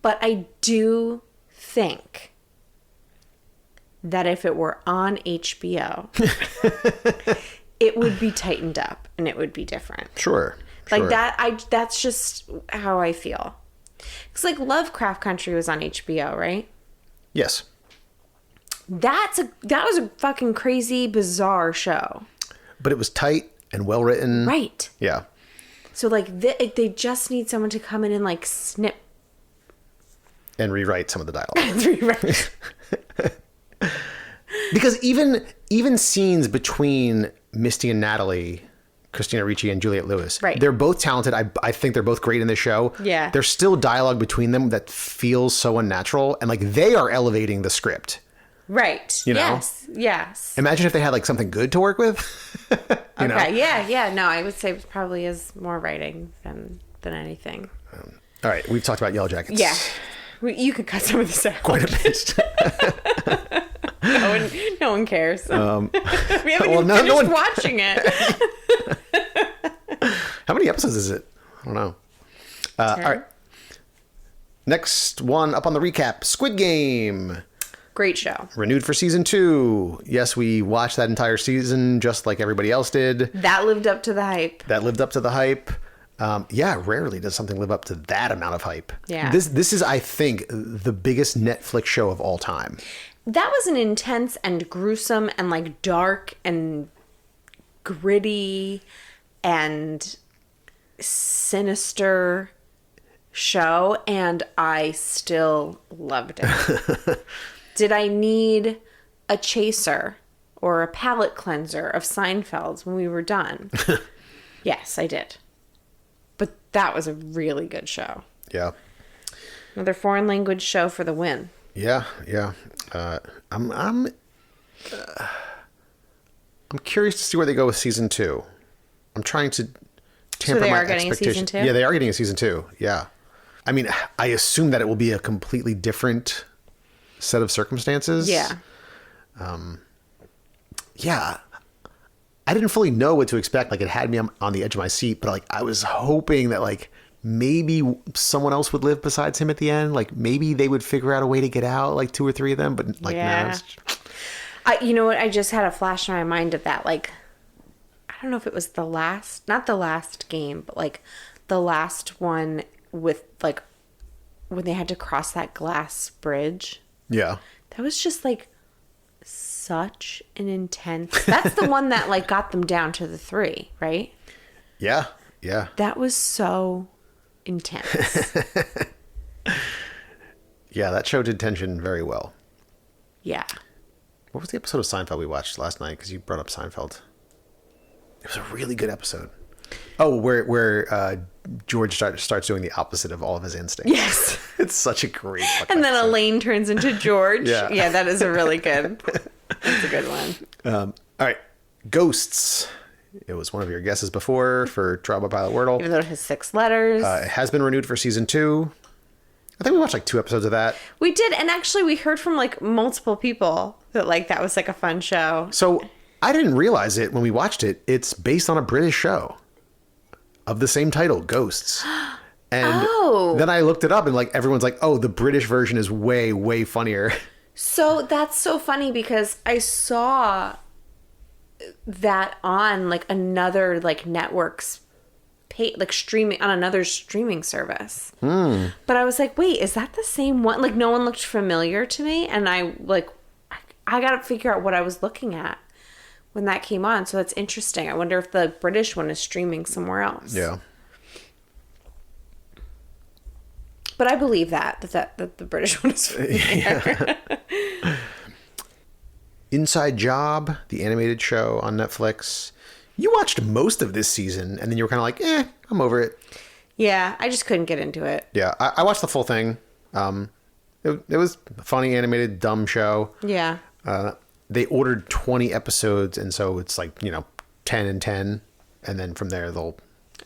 But I do think that if it were on HBO, it would be tightened up and it would be different. Sure. Like that, that's just how I feel. Because like Lovecraft Country was on HBO, right? Yes. That was a fucking crazy, bizarre show. But it was tight and well written. Right. Yeah. So like they just need someone to come in and like snip And rewrite some of the dialogue. Rewrite. Because even scenes between Misty and Natalie, Christina Ricci and Juliette Lewis, Right. they're both talented. I think they're both great in the show. Yeah. There's still dialogue between them that feels so unnatural, and like they are elevating the script. Right. You know? Yes. Imagine if they had like something good to work with. you know? Okay. Yeah. No, I would say it probably is more writing than anything. All right, we've talked about Yellowjackets. Yeah. You could cut some of this out. Quite a bit. No one cares. we haven't well, even no finished one- watching it. How many episodes is it? I don't know. All right. Next one up on the recap, Squid Game. Great show. Renewed for season 2. Yes, we watched that entire season just like everybody else did. That lived up to the hype. Yeah, rarely does something live up to that amount of hype. Yeah. This is, I think, the biggest Netflix show of all time. That was an intense and gruesome and like dark and gritty and sinister show, and I still loved it. Did I need a chaser or a palate cleanser of Seinfeld's when we were done? Yes, I did. But that was a really good show. Yeah. Another foreign language show for the win. Yeah. I'm curious to see where they go with season 2. I'm trying to tamper they my are getting a season expectations. 2? Yeah, they are getting a season 2. Yeah. I mean, I assume that it will be a completely different set of circumstances. Yeah. Yeah. I didn't fully know what to expect. Like, it had me on the edge of my seat, but like I was hoping that like maybe someone else would live besides him at the end. Like maybe they would figure out a way to get out, like 2 or 3 of them, but like Yeah. no. You know what? I just had a flash in my mind of that. Like, I don't know if it was not the last game, but like the last one with like when they had to cross that glass bridge. Yeah. That was just like such an intense. That's the one that like got them down to the 3, right? Yeah. Yeah. That was so intense. Yeah. That show did tension very well. Yeah. What was the episode of Seinfeld we watched last night? Because you brought up Seinfeld. It was a really good episode. Oh, where George starts doing the opposite of all of his instincts. Yes. It's such a great fucking And then episode. Elaine turns into George. Yeah. Yeah, that is a really good. That's a good one. All right. Ghosts. It was one of your guesses before for Trial by Pilot Wordle. Even though it has 6 letters. It has been renewed for season 2. I think we watched like 2 episodes of that. We did, and actually we heard from like multiple people that like that was like a fun show. So I didn't realize it when we watched it. It's based on a British show of the same title, Ghosts. And then I looked it up and like everyone's like, oh, the British version is way, way funnier. So that's so funny because I saw that on like another like network's like streaming on another streaming service. But I was like, wait, is that the same one? Like no one looked familiar to me, and I got to figure out what I was looking at when that came on. So that's interesting. I wonder if the British one is streaming somewhere else. Yeah. But I believe that the British one is familiar. Inside Job, the animated show on Netflix. You watched most of this season, and then you were kind of like, I'm over it. Yeah, I just couldn't get into it. Yeah, I watched the full thing. It was a funny, animated, dumb show. Yeah. They ordered 20 episodes, and so it's like, 10 and 10, and then from there they'll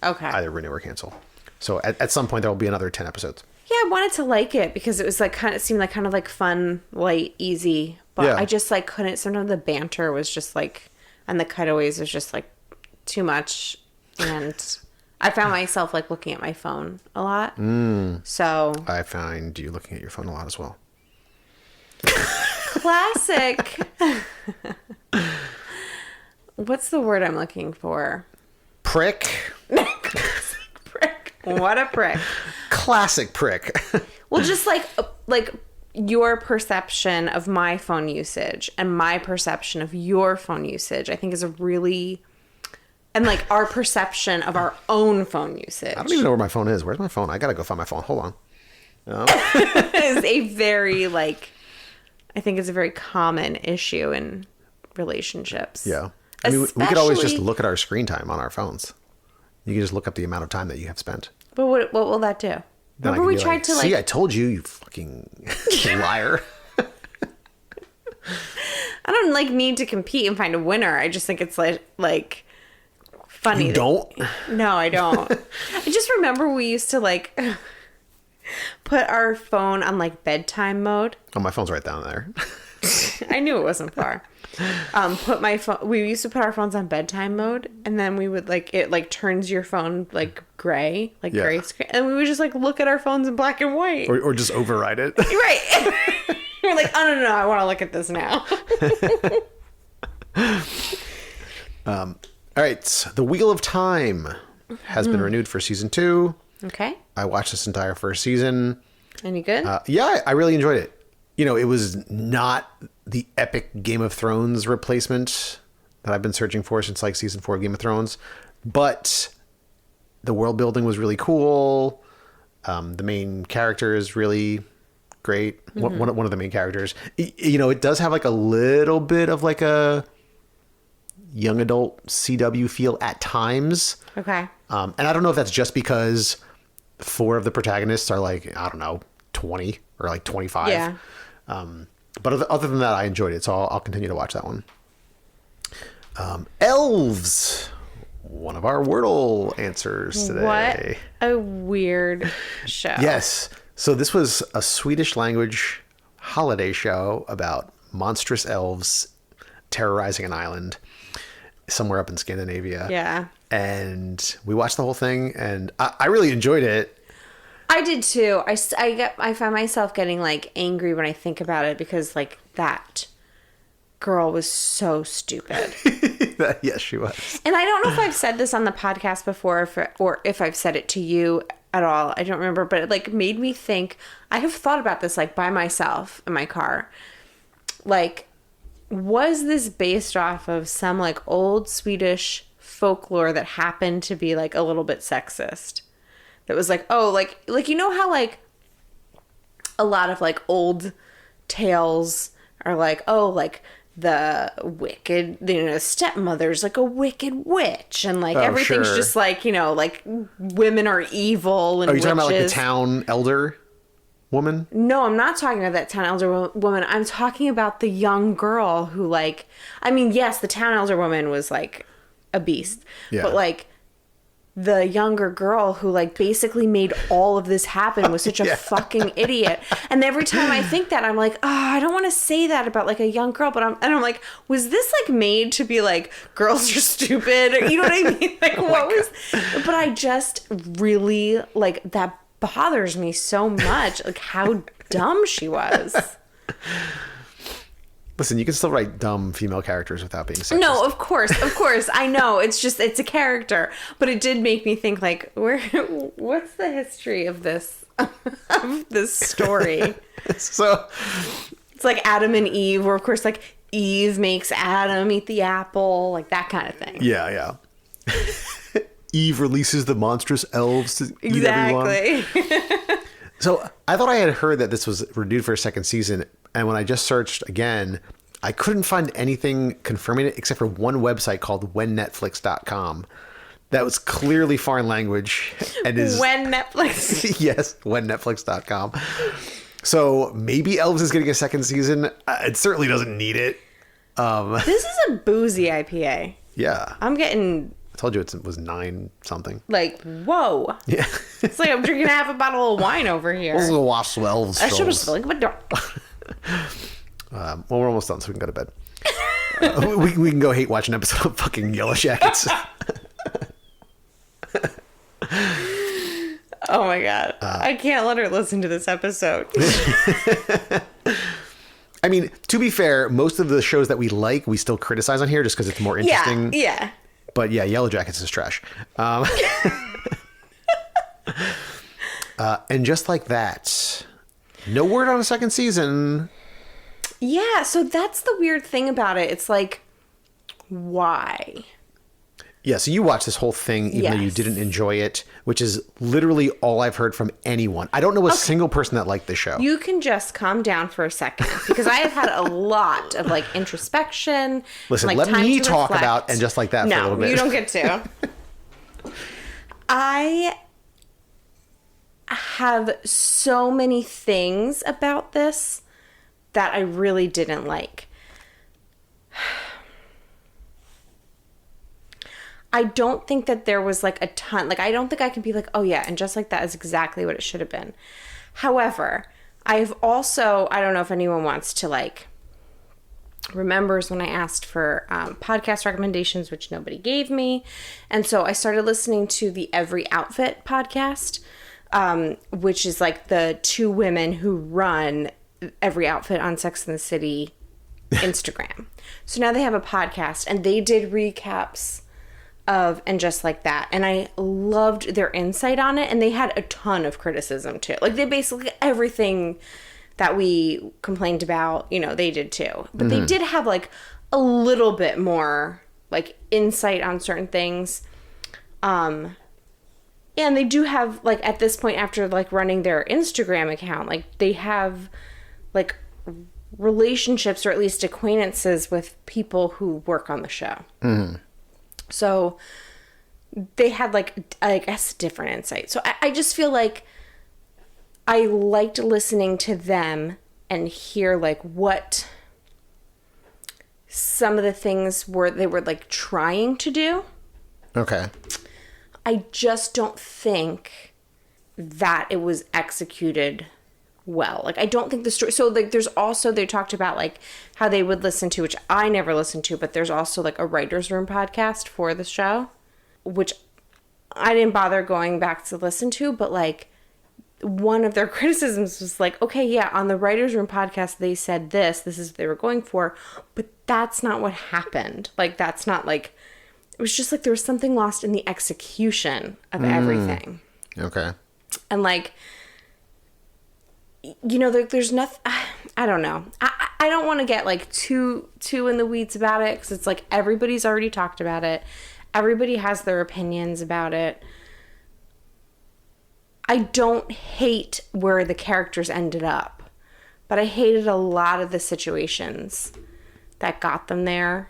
either renew or cancel. So at some point there will be another 10 episodes. Yeah, I wanted to like it because it was like it seemed like kind of like fun, light, easy. But Yeah. I just like couldn't. Sometimes the banter was just like, and the cutaways was just like too much, and I found myself like looking at my phone a lot. So I find you looking at your phone a lot as well. classic. What's the word I'm looking for? Prick. Prick. What a prick. Classic prick. Well, just like your perception of my phone usage and my perception of your phone usage, I think is a really, and like our perception of our own phone usage. I don't even know where my phone is. Where's my phone? I gotta go find my phone. Hold on. is a very, like, I think it's a very common issue in relationships. Yeah. I mean, we could always just Especially- look at our screen time on our phones. You can just look up the amount of time that you have spent. But what will that do? Then I Remember can we be tried to, like... See, I told you, you fucking liar. I don't, like, need to compete and find a winner. I just think it's, like funny. You don't? No, I don't. I just remember we used to, like, put our phone on, like, bedtime mode. Oh, my phone's right down there. I knew it wasn't far. We used to put our phones on bedtime mode, and then we would, like, it, like, turns your phone, like, gray, like, Yeah. gray screen, and we would just, like, look at our phones in black and white. Or just override it. Right. We're like, oh, no, I want to look at this now. All right. The Wheel of Time has been renewed for season 2. Okay. I watched this entire first season. Any good? Yeah, I really enjoyed it. You know, it was not the epic Game of Thrones replacement that I've been searching for since like season 4 of Game of Thrones, but the world building was really cool. The main character is really great. One of the main characters. You know, it does have like a little bit of like a young adult CW feel at times. Okay. And I don't know if that's just because 4 of the protagonists are like, I don't know, 20 or like 25. Yeah. But other than that, I enjoyed it, so I'll continue to watch that one. Elves, one of our Wordle answers today. What a weird show. Yes. So this was a Swedish language holiday show about monstrous elves terrorizing an island somewhere up in Scandinavia. Yeah. And we watched the whole thing, and I really enjoyed it. I did too. I find myself getting, like, angry when I think about it because, like, that girl was so stupid. Yes, she was. And I don't know if I've said this on the podcast before or if I've said it to you at all. I don't remember, but it, like, made me think. I have thought about this, like, by myself in my car. Like, was this based off of some, like, old Swedish folklore that happened to be, like, a little bit sexist? That was like, oh, like, you know how, like, a lot of, like, old tales are like, oh, like, the wicked, you know, stepmother's like a wicked witch, and, like, everything's sure. just like, you know, like, women are evil and Are you talking about like the witches. town elder woman? No, I'm not talking about that town elder woman. I'm talking about the young girl who, like, I mean, yes, the town elder woman was, like, a beast. Yeah. But, like, the younger girl who, like, basically made all of this happen was such a Yeah. fucking idiot. And every time I think that, I'm like, oh, I don't want to say that about, like, a young girl. But I'm like, was this, like, made to be like, girls are stupid? Or, you know what I mean? Like, what was... But I just really, like, that bothers me so much. Like, how dumb she was. Listen, you can still write dumb female characters without being sexist. No, of course. I know. It's just, it's a character. But it did make me think, like, what's the history of this story? So, It's like Adam and Eve, where, of course, like, Eve makes Adam eat the apple, like that kind of thing. yeah. Eve releases the monstrous elves to eat everyone. Exactly. So I thought I had heard that this was renewed for a second season, and when I just searched again, I couldn't find anything confirming it except for one website called whennetflix.com that was clearly foreign language and is When Netflix. yes, whennetflix.com. So maybe Elves is getting a second season. It certainly doesn't need it. This is a boozy IPA. Yeah, I'm getting, I told you it was 9 something. like, whoa. Yeah. It's like I'm drinking half a bottle of wine over here. Let's go watch the Elves I should have shows. spilled my door. Well, we're almost done, so we can go to bed. We can go hate watch an episode of fucking Yellowjackets. Oh my god. I can't let her listen to this episode. I mean, to be fair, most of the shows that we like, we still criticize on here just because it's more interesting. Yeah. But yeah, Yellowjackets is trash. And just like that, no word on a second season. Yeah, so that's the weird thing about it. It's like, why? Yeah, so you watched this whole thing even though you Yes. didn't enjoy it, which is literally all I've heard from anyone. I don't know a single person that liked the show. You can just calm down for a second because I have had a lot of like introspection. Listen, like, let time me to talk reflect. about and just like that for a little bit. No, you don't get to. I have so many things about this that I really didn't like. I don't think that there was like a ton, like I don't think I can be like, oh yeah, and just like that is exactly what it should have been. However, I've also, I don't know if anyone wants to like, remembers when I asked for podcast recommendations, which nobody gave me. And so I started listening to the Every Outfit podcast, which is like the two women who run Every Outfit on Sex and the City Instagram. So now they have a podcast and they did recaps of And Just Like That, and I loved their insight on it, and they had a ton of criticism too. Like they basically everything that we complained about, you know, they did too. But they did have like a little bit more like insight on certain things. And they do have like at this point after like running their Instagram account, like they have like relationships or at least acquaintances with people who work on the show. So they had like, I guess, different insight. So I just feel like I liked listening to them and hear like what some of the things were they were like trying to do. Okay. I just don't think that it was executed well. Like I don't think the story, so like there's also, they talked about like how they would listen to, which I never listened to, but there's also like a writer's room podcast for the show, which I didn't bother going back to listen to, but like one of their criticisms was like, okay, yeah, on the writer's room podcast they said this is what they were going for, but that's not what happened. Like that's not like, it was just like there was something lost in the execution of everything. Okay. And like, you know, there's nothing, I don't know. I don't want to get like too in the weeds about it because it's like everybody's already talked about it. Everybody has their opinions about it. I don't hate where the characters ended up, but I hated a lot of the situations that got them there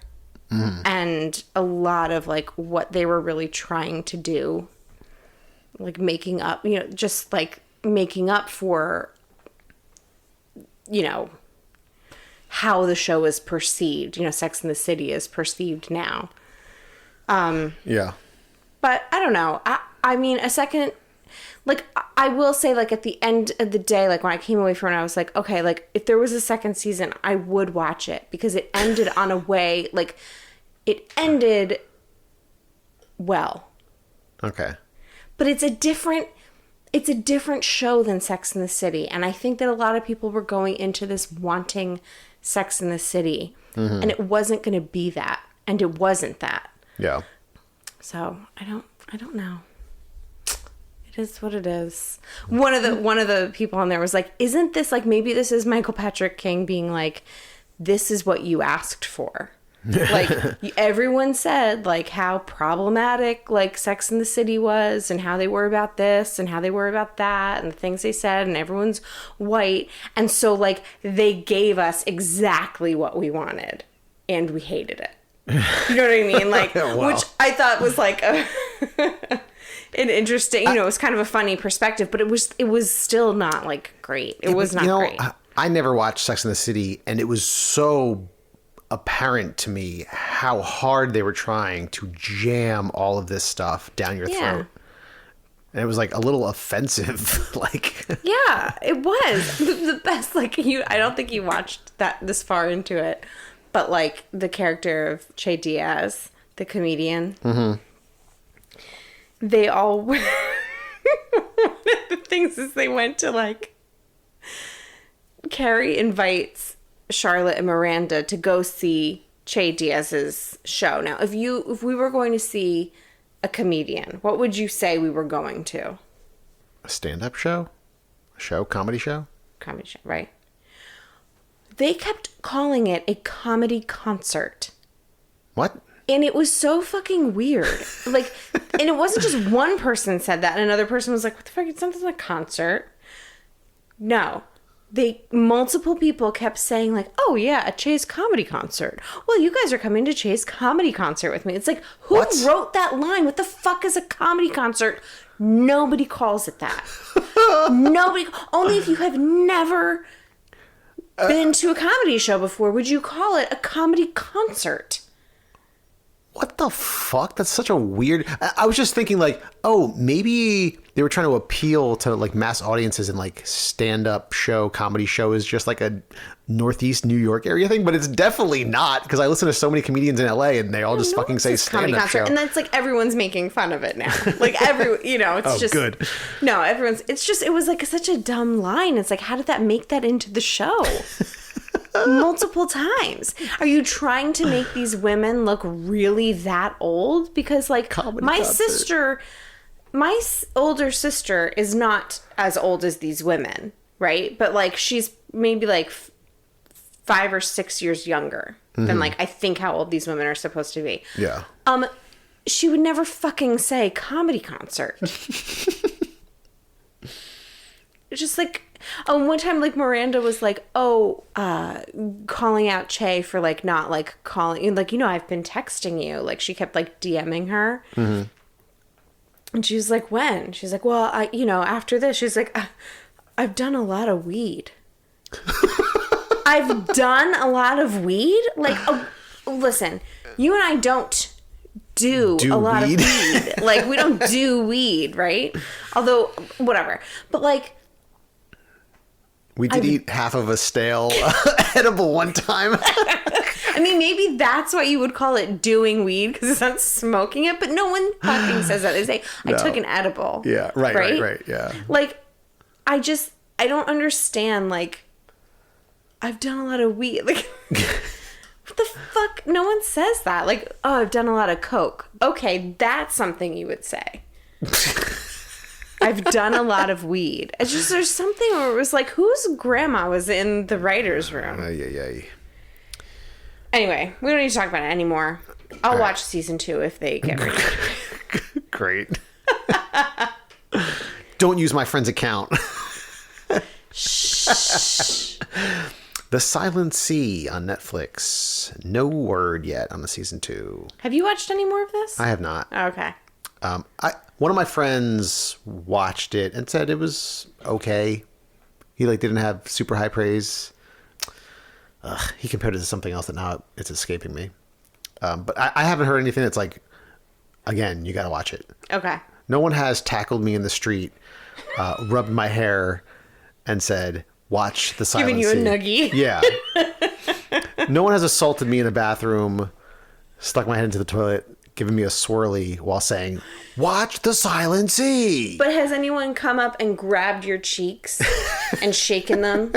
and a lot of like what they were really trying to do. Like making up, you know, just like making up for, you know, how the show is perceived, you know, Sex and the City is perceived now. Yeah. But I don't know. I mean, a second, like, I will say, like, at the end of the day, like, when I came away from it, I was like, okay, like, if there was a second season, I would watch it because it ended on a way, like, it ended well. Okay. But it's a different show than Sex and the City. And I think that a lot of people were going into this wanting Sex and the City. And it wasn't going to be that. And it wasn't that. Yeah. So I don't know. It is what it is. One of the people on there was like, isn't this like, maybe this is Michael Patrick King being like, this is what you asked for. Like everyone said like how problematic like Sex and the City was and how they were about this and how they were about that and the things they said, and everyone's white, and so like they gave us exactly what we wanted and we hated it. You know what I mean? Like Wow. Which I thought was like a an interesting, you know, it was kind of a funny perspective, but it was still not like great. It was not great. I never watched Sex and the City, and it was so apparent to me how hard they were trying to jam all of this stuff down your throat. And it was like a little offensive. Like, yeah, it was the best. Like I don't think you watched that this far into it, but like the character of Che Diaz, the comedian, they all, one of the things is they went to like, Carrie invites Charlotte and Miranda to go see Che Diaz's show. Now, if we were going to see a comedian, what would you say we were going to? a stand-up show? A show? Comedy show? Comedy show, right? They kept calling it a comedy concert. What? And it was so fucking weird. Like, and it wasn't just one person said that and another person was like, what the fuck, it's something like a concert. No. Multiple people kept saying like, oh yeah, a Che's comedy concert. Well, you guys are coming to Che's comedy concert with me. It's like, who wrote that line? What the fuck is a comedy concert? Nobody calls it that. Nobody. Only if you have never been to a comedy show before would you call it a comedy concert. What the fuck? That's such a weird... I was just thinking like, oh, maybe they were trying to appeal to like mass audiences and like stand-up show, comedy show is just like a Northeast New York area thing, but it's definitely not, because I listen to so many comedians in LA and they all just fucking say stand-up show. And that's like everyone's making fun of it now. Like it's just... good. No, it was like such a dumb line. It's like, how did that make that into the show? Multiple times. Are you trying to make these women look really that old? Because like my older sister is not as old as these women, right? But like she's maybe like 5 or 6 years younger than like I think how old these women are supposed to be. Yeah. She would never fucking say comedy concert. It's just like, one time, like, Miranda was like, calling out Che for, like, not, like, calling, like, I've been texting you. Like, she kept, like, DMing her. Mm-hmm. And she was like, when? She's like, well, after this. She's like, I've done a lot of weed. I've done a lot of weed? Like, listen, you and I don't do a lot of weed. Like, we don't do weed, right? Although, whatever. But, like... We did eat half of a stale edible one time. I mean, maybe that's why you would call it doing weed, because it's not smoking it, but no one fucking says that. They say, I took an edible. Yeah, right, yeah. Like, I don't understand, like, I've done a lot of weed. Like, what the fuck? No one says that. Like, oh, I've done a lot of coke. Okay, that's something you would say. I've done a lot of weed. It's just, there's something where it was like, whose grandma was in the writer's room? Anyway, we don't need to talk about it anymore. I'll watch season 2 if they get rid of it. Great. Don't use my friend's account. Shh. The Silent Sea on Netflix. No word yet on the season 2. Have you watched any more of this? I have not. Okay. One of my friends watched it and said it was okay. He like didn't have super high praise. He compared it to something else that now it's escaping me. But I haven't heard anything that's like, again, you got to watch it. Okay. No one has tackled me in the street, rubbed my hair, and said, watch The Silent Sea. Giving you a nuggie. Yeah. No one has assaulted me in a bathroom, stuck my head into the toilet, giving me a swirly while saying, watch The Silent Sea. But has anyone come up and grabbed your cheeks and shaken them?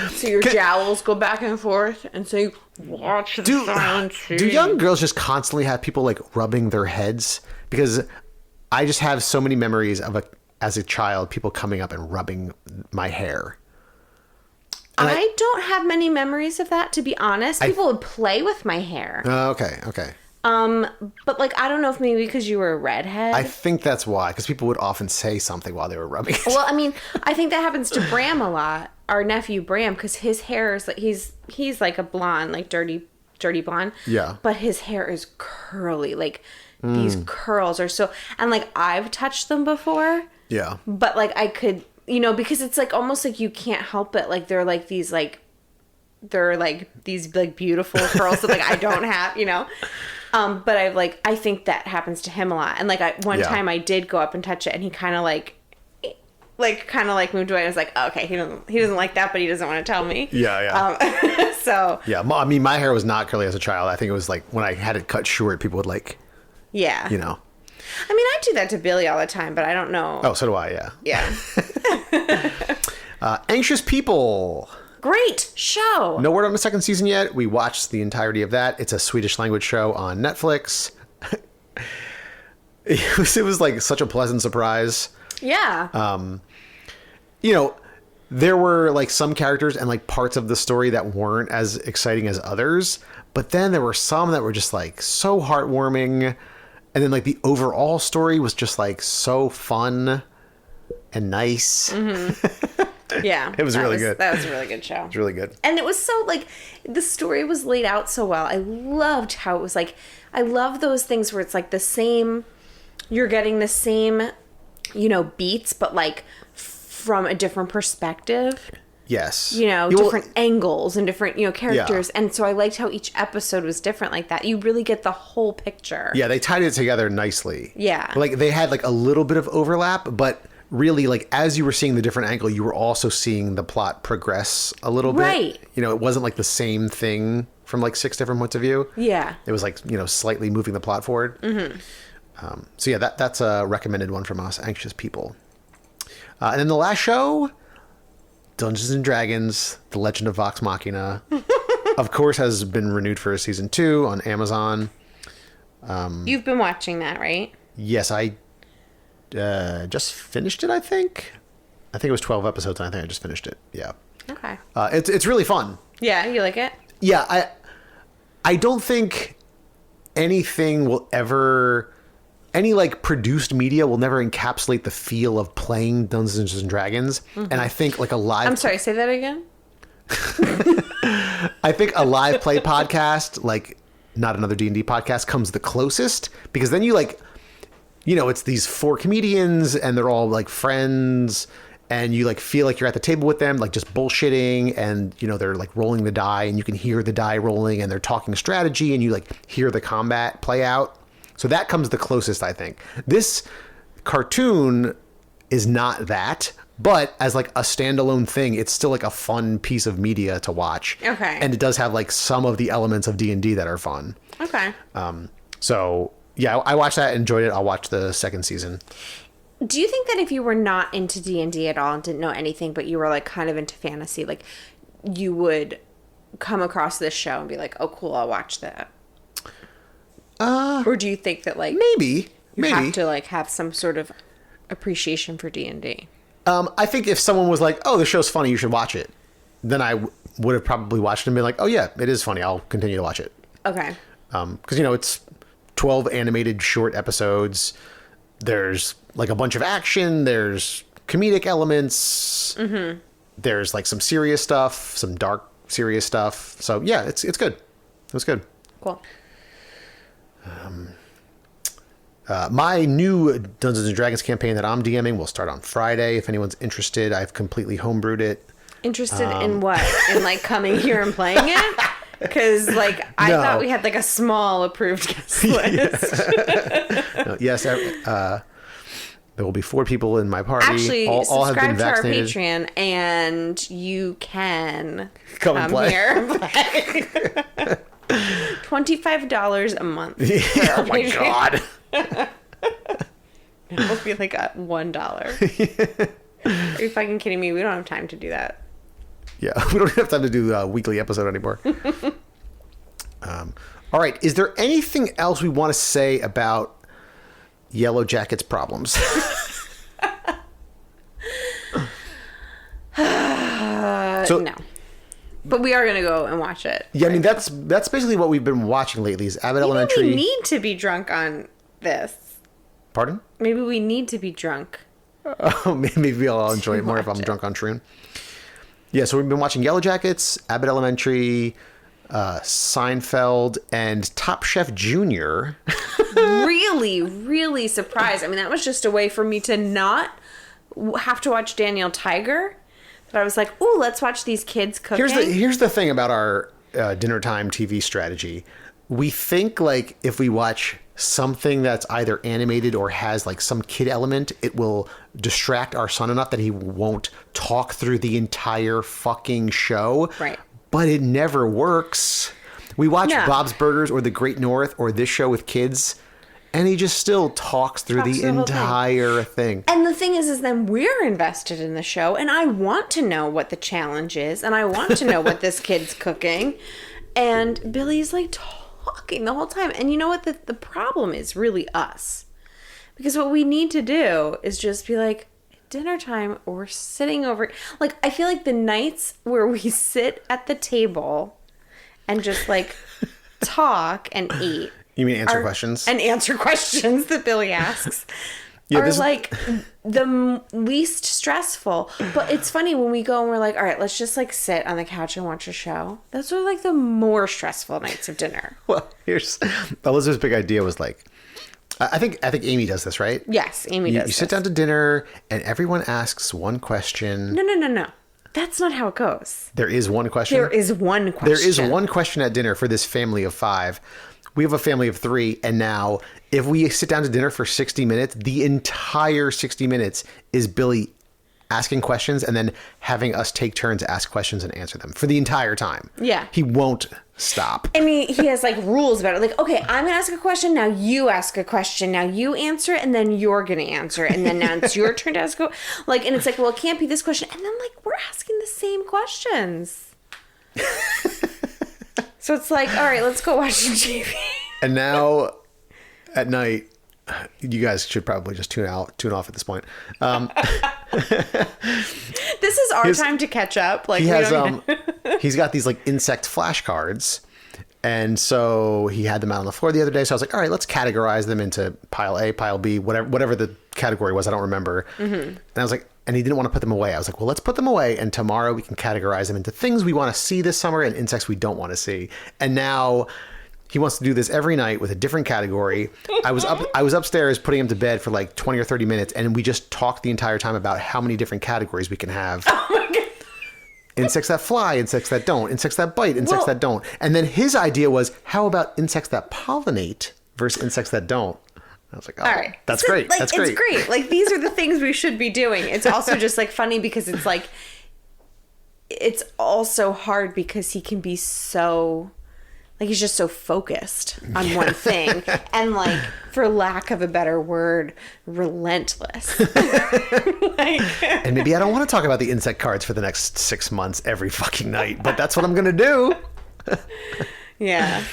So your jowls go back and forth and say, watch The Silent Sea. Do young girls just constantly have people like rubbing their heads? Because I just have so many memories of as a child, people coming up and rubbing my hair. I don't have many memories of that, to be honest. People would play with my hair. Okay. But like, I don't know if maybe because you were a redhead. I think that's why, because people would often say something while they were rubbing it. Well, I mean, I think that happens to Bram a lot, our nephew Bram, because his hair is like, he's like a blonde, like dirty blonde. Yeah. But his hair is curly, like these curls are so, and like I've touched them before. Yeah. But like I could, because it's like almost like you can't help it. Like they're like these like, beautiful curls that like I don't have, But I think that happens to him a lot. And like one time I did go up and touch it and he kind of moved away. I was like, oh, okay, he doesn't like that, but he doesn't want to tell me. Yeah. So. Yeah. I mean, my hair was not curly as a child. I think it was like when I had it cut short, people would like, I mean, I do that to Billy all the time, but I don't know. Oh, so do I. Yeah. Anxious People. Great show. No word on the second season yet. We watched the entirety of that. It's a Swedish language show on Netflix. It was like such a pleasant surprise. Yeah. There were like some characters and like parts of the story that weren't as exciting as others, But then there were some that were just like so heartwarming. And then like the overall story was just like so fun and nice. Yeah. It was really good. That was a really good show. It's really good. And it was so like, the story was laid out so well. I loved how it was like, I love those things where it's like the same, you're getting the same, beats, but like from a different perspective. Yes. Different angles and different, characters. Yeah. And so I liked how each episode was different like that. You really get the whole picture. Yeah, they tied it together nicely. Yeah. Like they had like a little bit of overlap, but really like as you were seeing the different angle, you were also seeing the plot progress a little bit. Right. It wasn't like the same thing from like 6 different points of view. Yeah. It was like, slightly moving the plot forward. Mm-hmm. So yeah, that's a recommended one from us, Anxious People. And then the last show, Dungeons and Dragons, The Legend of Vox Machina, of course, has been renewed for a season 2 on Amazon. You've been watching that, right? Yes, I just finished it, I think. I think it was 12 episodes, and I think I just finished it. Yeah. Okay. It's really fun. Yeah, you like it? Yeah, I don't think anything will ever... Any like produced media will never encapsulate the feel of playing Dungeons and Dragons. Mm-hmm. And I think like a live... I'm sorry, say that again? I think a live play podcast, like not another D&D podcast, comes the closest, because then you like, it's these 4 comedians and they're all like friends, and you like feel like you're at the table with them, like just bullshitting, and they're like rolling the die and you can hear the die rolling, and they're talking strategy and you like hear the combat play out. So that comes the closest, I think. This cartoon is not that, but as like a standalone thing, it's still like a fun piece of media to watch. Okay. And it does have like some of the elements of D&D that are fun. Okay. So yeah, I watched that, enjoyed it. I'll watch the second season. Do you think that if you were not into D&D at all and didn't know anything, but you were like kind of into fantasy, like you would come across this show and be like, oh cool, I'll watch that? Or do you think that like maybe have to like have some sort of appreciation for D&D? I think if someone was like, oh, the show's funny, you should watch it, then I would have probably watched it and been like, oh yeah, it is funny, I'll continue to watch it. Okay. Because it's 12 animated short episodes. There's like a bunch of action, there's comedic elements, there's like some serious stuff, some dark serious stuff. So yeah, it's good. It was good. Cool. My new Dungeons and Dragons campaign that I'm DMing will start on Friday. If anyone's interested, I've completely homebrewed it. Interested in what? In like coming here and playing it? Because like I thought we had like a small approved guest list. Yes, there will be 4 people in my party. Actually, all have been subscribe to our vaccinated. Patreon and you can Come and play. here and play. $25 a month. Oh my God. It'll be like $1. Are you fucking kidding me? We don't have time to do that. Yeah, we don't have time to do a weekly episode anymore. All right. Is there anything else we want to say about Yellowjackets problems? No. But we are going to go and watch it. Yeah, I mean, that's basically what we've been watching lately is Abbott Maybe Elementary. we need to be drunk on this. Pardon? Maybe we need to be drunk. Oh, maybe I'll enjoy it more if I'm drunk on Shroon. Yeah, so we've been watching Yellowjackets, Abbott Elementary, Seinfeld, and Top Chef Junior. Really, really surprised. I mean, that was just a way for me to not have to watch Daniel Tiger. But I was like, ooh, let's watch these kids cooking. Here's the thing about our dinner time TV strategy. We think like if we watch something that's either animated or has like some kid element, it will distract our son enough that he won't talk through the entire fucking show. Right. But it never works. We watch No. Bob's Burgers or The Great North or this show with kids, and he just still talks through the through the whole thing. entire thing. And the thing is then we're invested in the show, and I want to know what the challenge is, and I want to know what this kid's cooking. And Billy's like talking the whole time. And you know what? The problem is really us. Because what we need to do is just be like, dinner time, we're sitting over. Like, I feel like the nights where we sit at the table and just like talk and eat. You mean answer questions? And answer questions that Billy asks. Yeah, are like the least stressful. But it's funny when we go and we're like, all right, let's just like sit on the couch and watch a show. Those are like the more stressful nights of dinner. Well, here's Elizabeth's big idea was like, I think Amy does this, right? Yes, Amy does. You sit down to dinner and everyone asks one question. No. That's not how it goes. There is one question. There is one question. There is one question at dinner for this family of 5. We have a family of 3, and now if we sit down to dinner for 60 minutes, the entire 60 minutes is Billy asking questions and then having us take turns to ask questions and answer them for the entire time. Yeah. He won't stop. I mean, he has like rules about it. Like, okay, I'm going to ask a question. Now you ask a question. Now you answer it. And then you're going to answer it. And then now it's your turn to ask. Like, and it's like, well, it can't be this question. And then like, we're asking the same questions. So it's like, all right, let's go watch some TV. And now at night, you guys should probably just tune off at this point. This is our time to catch up. Like, he's got these like insect flashcards. And so he had them out on the floor the other day. So I was like, all right, let's categorize them into pile A, pile B, whatever the category was. I don't remember. Mm-hmm. And I was like, and he didn't want to put them away. I was like, well, let's put them away. And tomorrow we can categorize them into things we want to see this summer and insects we don't want to see. And now he wants to do this every night with a different category. I was upstairs putting him to bed for like 20 or 30 minutes. And we just talked the entire time about how many different categories we can have. Oh my God. Insects that fly, insects that don't, insects that bite, insects that don't. And then his idea was, how about insects that pollinate versus insects that don't? I was like, oh, all right, that's great. Like, that's great. It's great. Like, these are the things we should be doing. It's also just like funny because it's like, it's also hard because he can be so, like, he's just so focused on one thing. And like, for lack of a better word, relentless. And maybe I don't want to talk about the insect cards for the next 6 months every fucking night, but that's what I'm going to do. Yeah.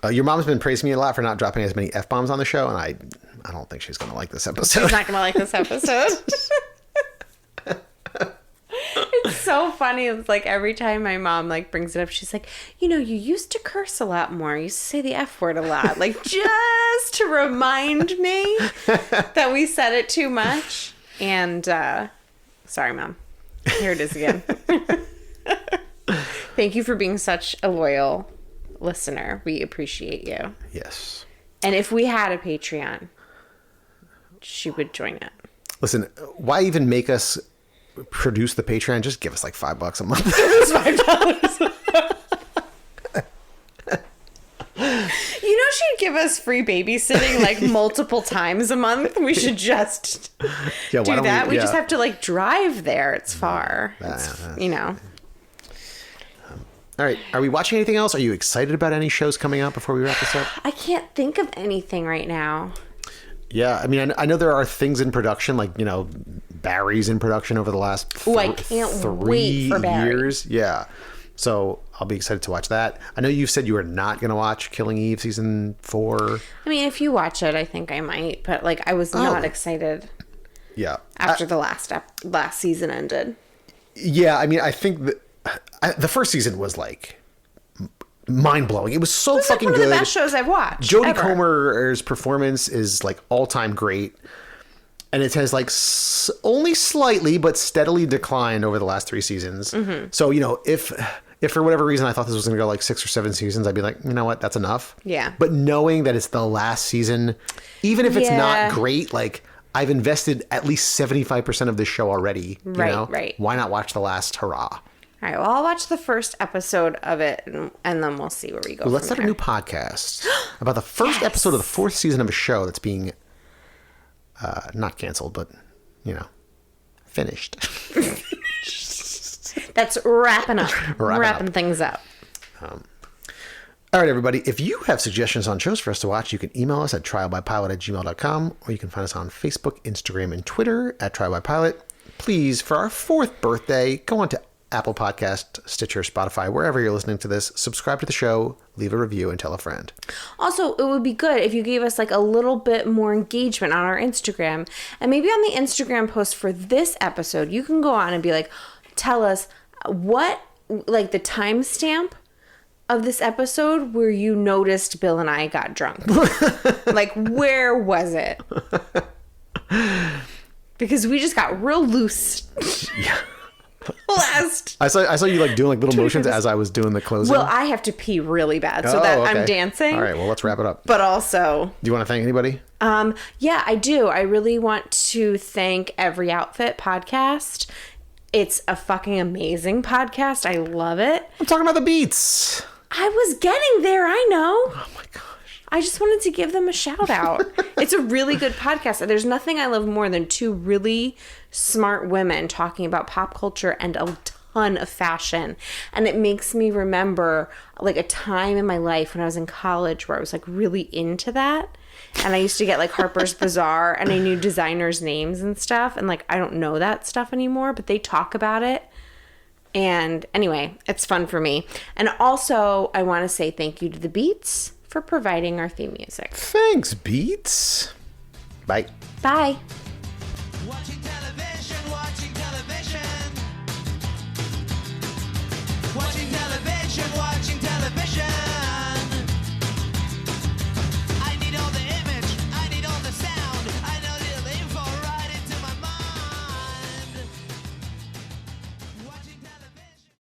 Your mom's been praising me a lot for not dropping as many F-bombs on the show, and I don't think she's going to like this episode. She's not going to like this episode. It's so funny. It's like every time my mom like brings it up, she's like, you know, you used to curse a lot more. You used to say the F word a lot. Like, just to remind me that we said it too much. And sorry, Mom. Here it is again. Thank you for being such a loyal listener. We appreciate you. Yes. And if we had a Patreon, she would join it. Listen, why even make us produce the Patreon? Just give us like $5 a month. It's $5. You know, she'd give us free babysitting like multiple times a month. We should just do that. We just have to like drive there. It's far. You know. All right. Are we watching anything else? Are you excited about any shows coming out before we wrap this up? I can't think of anything right now. Yeah. I mean, I know there are things in production, like, you know, Barry's in production over the last I can't wait for Barry. years. Yeah. So I'll be excited to watch that. I know you've said you are not going to watch Killing Eve season 4. I mean, if you watch it, I think I might. But like, I was not excited. Yeah. After the last season ended. Yeah. I mean, I think that the first season was like mind blowing. It was so fucking good. One of the best shows I've watched. Jodie Comer's performance is like all time great. And it has like only slightly but steadily declined over the last 3 seasons. Mm-hmm. So, you know, if for whatever reason I thought this was going to go like 6 or 7 seasons, I'd be like, you know what, that's enough. Yeah. But knowing that it's the last season, even if it's not great, like I've invested at least 75% of this show already. You know? Right. Why not watch the last hurrah? All right, well, I'll watch the first episode of it, and then we'll see where we go. Well, let's start a new podcast about the first episode of the 4th season of a show that's being not canceled, but, you know, finished. That's wrapping up. Wrapping things up. All right, everybody. If you have suggestions on shows for us to watch, you can email us at trialbypilot@gmail.com, or you can find us on Facebook, Instagram, and Twitter at trialbypilot. Please, for our 4th birthday, go on to Apple Podcast, Stitcher, Spotify, wherever you're listening to this. Subscribe to the show, leave a review, and tell a friend. Also, it would be good if you gave us like a little bit more engagement on our Instagram. And maybe on the Instagram post for this episode, you can go on and be like, tell us what, like the timestamp of this episode where you noticed Bill and I got drunk? Like, where was it? Because we just got real loose. Yeah. Last. I saw you like doing like little motions as I was doing the closing. Well, I have to pee really bad, so that I'm dancing. All right, well, let's wrap it up. But also, Do you want to thank anybody? yeah, I do. I really want to thank Every Outfit podcast. It's a fucking amazing podcast. I love it. I'm talking about the beats. I was getting there, I know. Oh my gosh. I just wanted to give them a shout out. It's a really good podcast. There's nothing I love more than two really smart women talking about pop culture and a ton of fashion. And it makes me remember like a time in my life when I was in college where I was like really into that. And I used to get like Harper's Bazaar and I knew designers' names and stuff. And like I don't know that stuff anymore, but they talk about it. And anyway, it's fun for me. And also, I want to say thank you to the Beats for providing our theme music. Thanks, Beats. Bye. Bye.